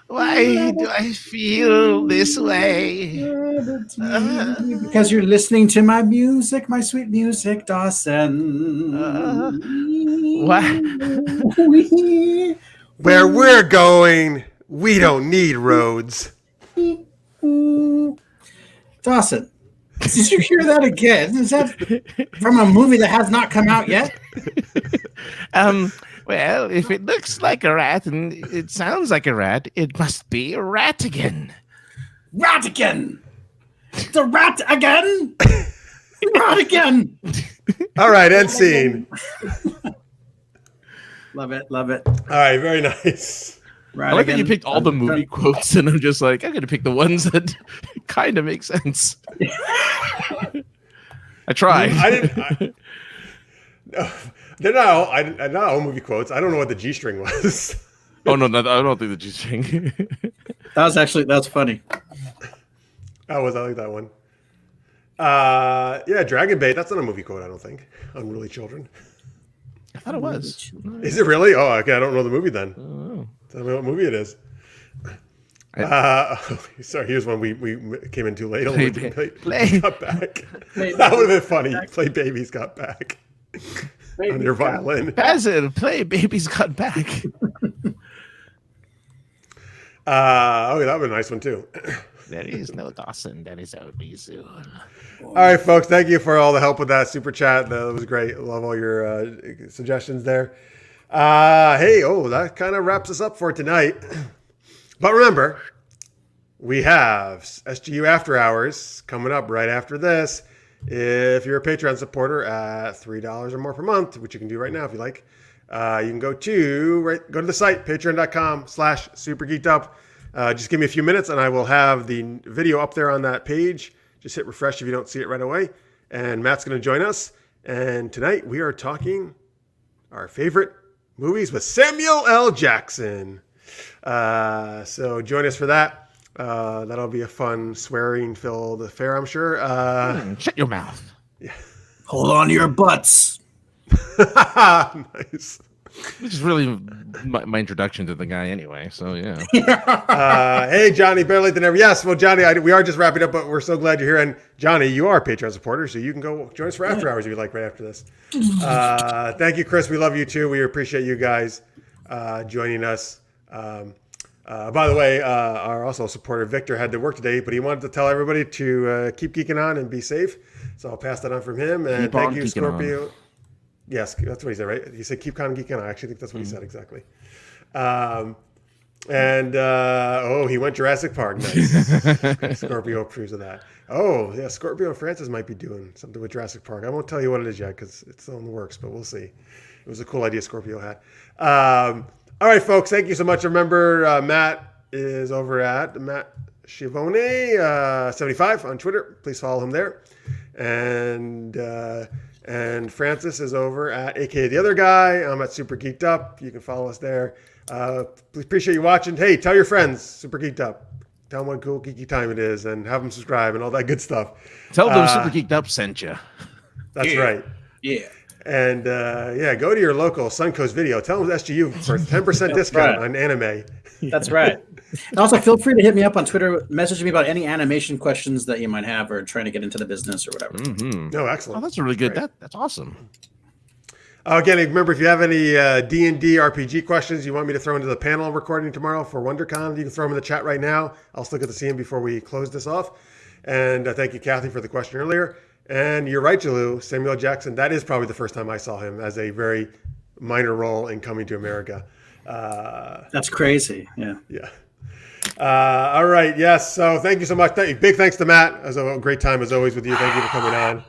Why do I feel this way? Because you're listening to my music, my sweet music, Dawson. What? Where we're going, we don't need roads. Dawson, did you hear that again? Is that from a movie that has not come out yet? Well, if it looks like a rat and it sounds like a rat, it must be a ratigan. Ratigan! The rat again? Ratigan! All right, end scene. Love it, love it. All right, very nice. I like that you picked all the movie quotes, and I'm just like, I'm going to pick the ones that kind of make sense. I tried. They're not all movie quotes. I don't know what the G string was. Oh no, I don't think the G string. That's funny. I like that one. Yeah, Dragon Bait. That's not a movie quote, I don't think. Unruly Children. I thought it was. Is it really? Oh, okay. I don't know the movie then. Oh. Tell me what movie it is. Sorry, here's one we came in too late. Play got back. That would have been funny. Play Baby's Got Back. On your violin. Basil, play Baby's Got Back. That would have been a nice one too. There is no Dawson. That is only soon. All right, folks. Thank you for all the help with that super chat. That was great. Love all your suggestions there. That kind of wraps us up for tonight. But remember, we have SGU After Hours coming up right after this. If you're a Patreon supporter at $3 or more per month, which you can do right now if you like, you can go to the site, patreon.com/supergeekedup. Just give me a few minutes and I will have the video up there on that page. Just hit refresh if you don't see it right away. And Matt's going to join us. And tonight we are talking our favorite movies with Samuel L. Jackson. So join us for that. That'll be a fun swearing-filled affair, I'm sure. Shut your mouth. Yeah. Hold on to your butts. Nice. Which is really my introduction to the guy anyway, so yeah. Hey, Johnny, better late than never. Yes, well, Johnny, we are just wrapping up, but we're so glad you're here. And Johnny, you are a Patreon supporter, so you can go join us for After Hours if you'd like right after this. Thank you, Chris. We love you too. We appreciate you guys joining us. By the way, our also supporter Victor had to work today, but he wanted to tell everybody to keep geeking on and be safe. So I'll pass that on from him. And thank you, Scorpio. Yes, that's what he said, right? He said keep on geeking on. I actually think that's what he said exactly. He went Jurassic Park. Nice. Scorpio approves of that. Oh, yeah, Scorpio and Francis might be doing something with Jurassic Park. I won't tell you what it is yet because it's still in the works, but we'll see. It was a cool idea Scorpio had. All right, folks, thank you so much. Remember, Matt is over at Matt Schiavone 75 on Twitter. Please follow him there. And Francis is over at AKA The Other Guy. I'm at Super Geeked Up. You can follow us there. Please appreciate you watching. Hey, tell your friends, Super Geeked Up. Tell them what cool geeky time it is and have them subscribe and all that good stuff. Tell them Super Geeked Up sent you. That's right. Yeah. And go to your local Suncoast Video. Tell them SGU for 10% discount on anime. That's right. And also, feel free to hit me up on Twitter. Message me about any animation questions that you might have or trying to get into the business or whatever. Mm-hmm. No, excellent. Oh, that's really good. Right. That's awesome. Again, remember, if you have any D&D RPG questions you want me to throw into the panel recording tomorrow for WonderCon, you can throw them in the chat right now. I'll still get to see them before we close this off. And thank you, Kathy, for the question earlier. And you're right, Jalou, Samuel Jackson, that is probably the first time I saw him as a very minor role in Coming to America. That's crazy. Yeah. Yeah. All right. Yes. So thank you so much. Big thanks to Matt. It was a great time as always with you. Thank you for coming on.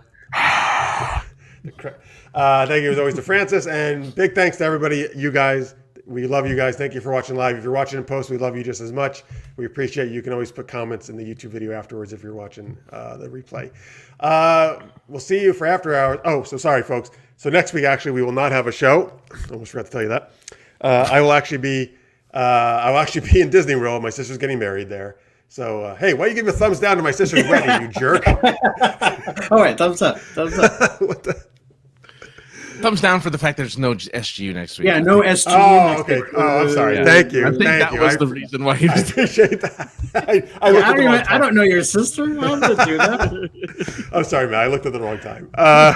Thank you as always to Francis, and big thanks to everybody. You guys, we love you guys. Thank you for watching live. If you're watching in post, we love you just as much. We appreciate you. You can always put comments in the YouTube video afterwards if you're watching the replay. We'll see you for After Hours. Oh, so sorry, folks. So next week, actually, we will not have a show. Almost forgot to tell you that. I will actually be in Disney World. My sister's getting married there. So, hey, why you give a thumbs down to my sister's wedding, you jerk? All right, thumbs up. Thumbs up. What the? Thumbs down for the fact there's no SGU next week. Yeah, no SG. Oh, okay. Oh, I'm sorry. Yeah. Thank you. I think Thank that you. was the reason why he I was. appreciate that. I Yeah, looked at the wrong I time. don't know your sister. I'm gonna do that. I'm sorry, man. I looked at the wrong time. I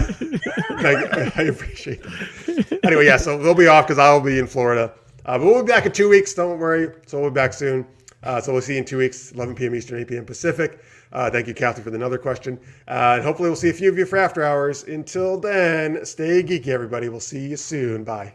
appreciate that. Anyway, yeah, so we'll be off because I'll be in Florida. But we'll be back in 2 weeks. Don't worry. So we'll be back soon. So we'll see you in 2 weeks, 11 p.m. Eastern, 8 p.m. Pacific. Thank you, Kathy, for another question. And hopefully we'll see a few of you for After Hours. Until then, stay geeky, everybody. We'll see you soon. Bye.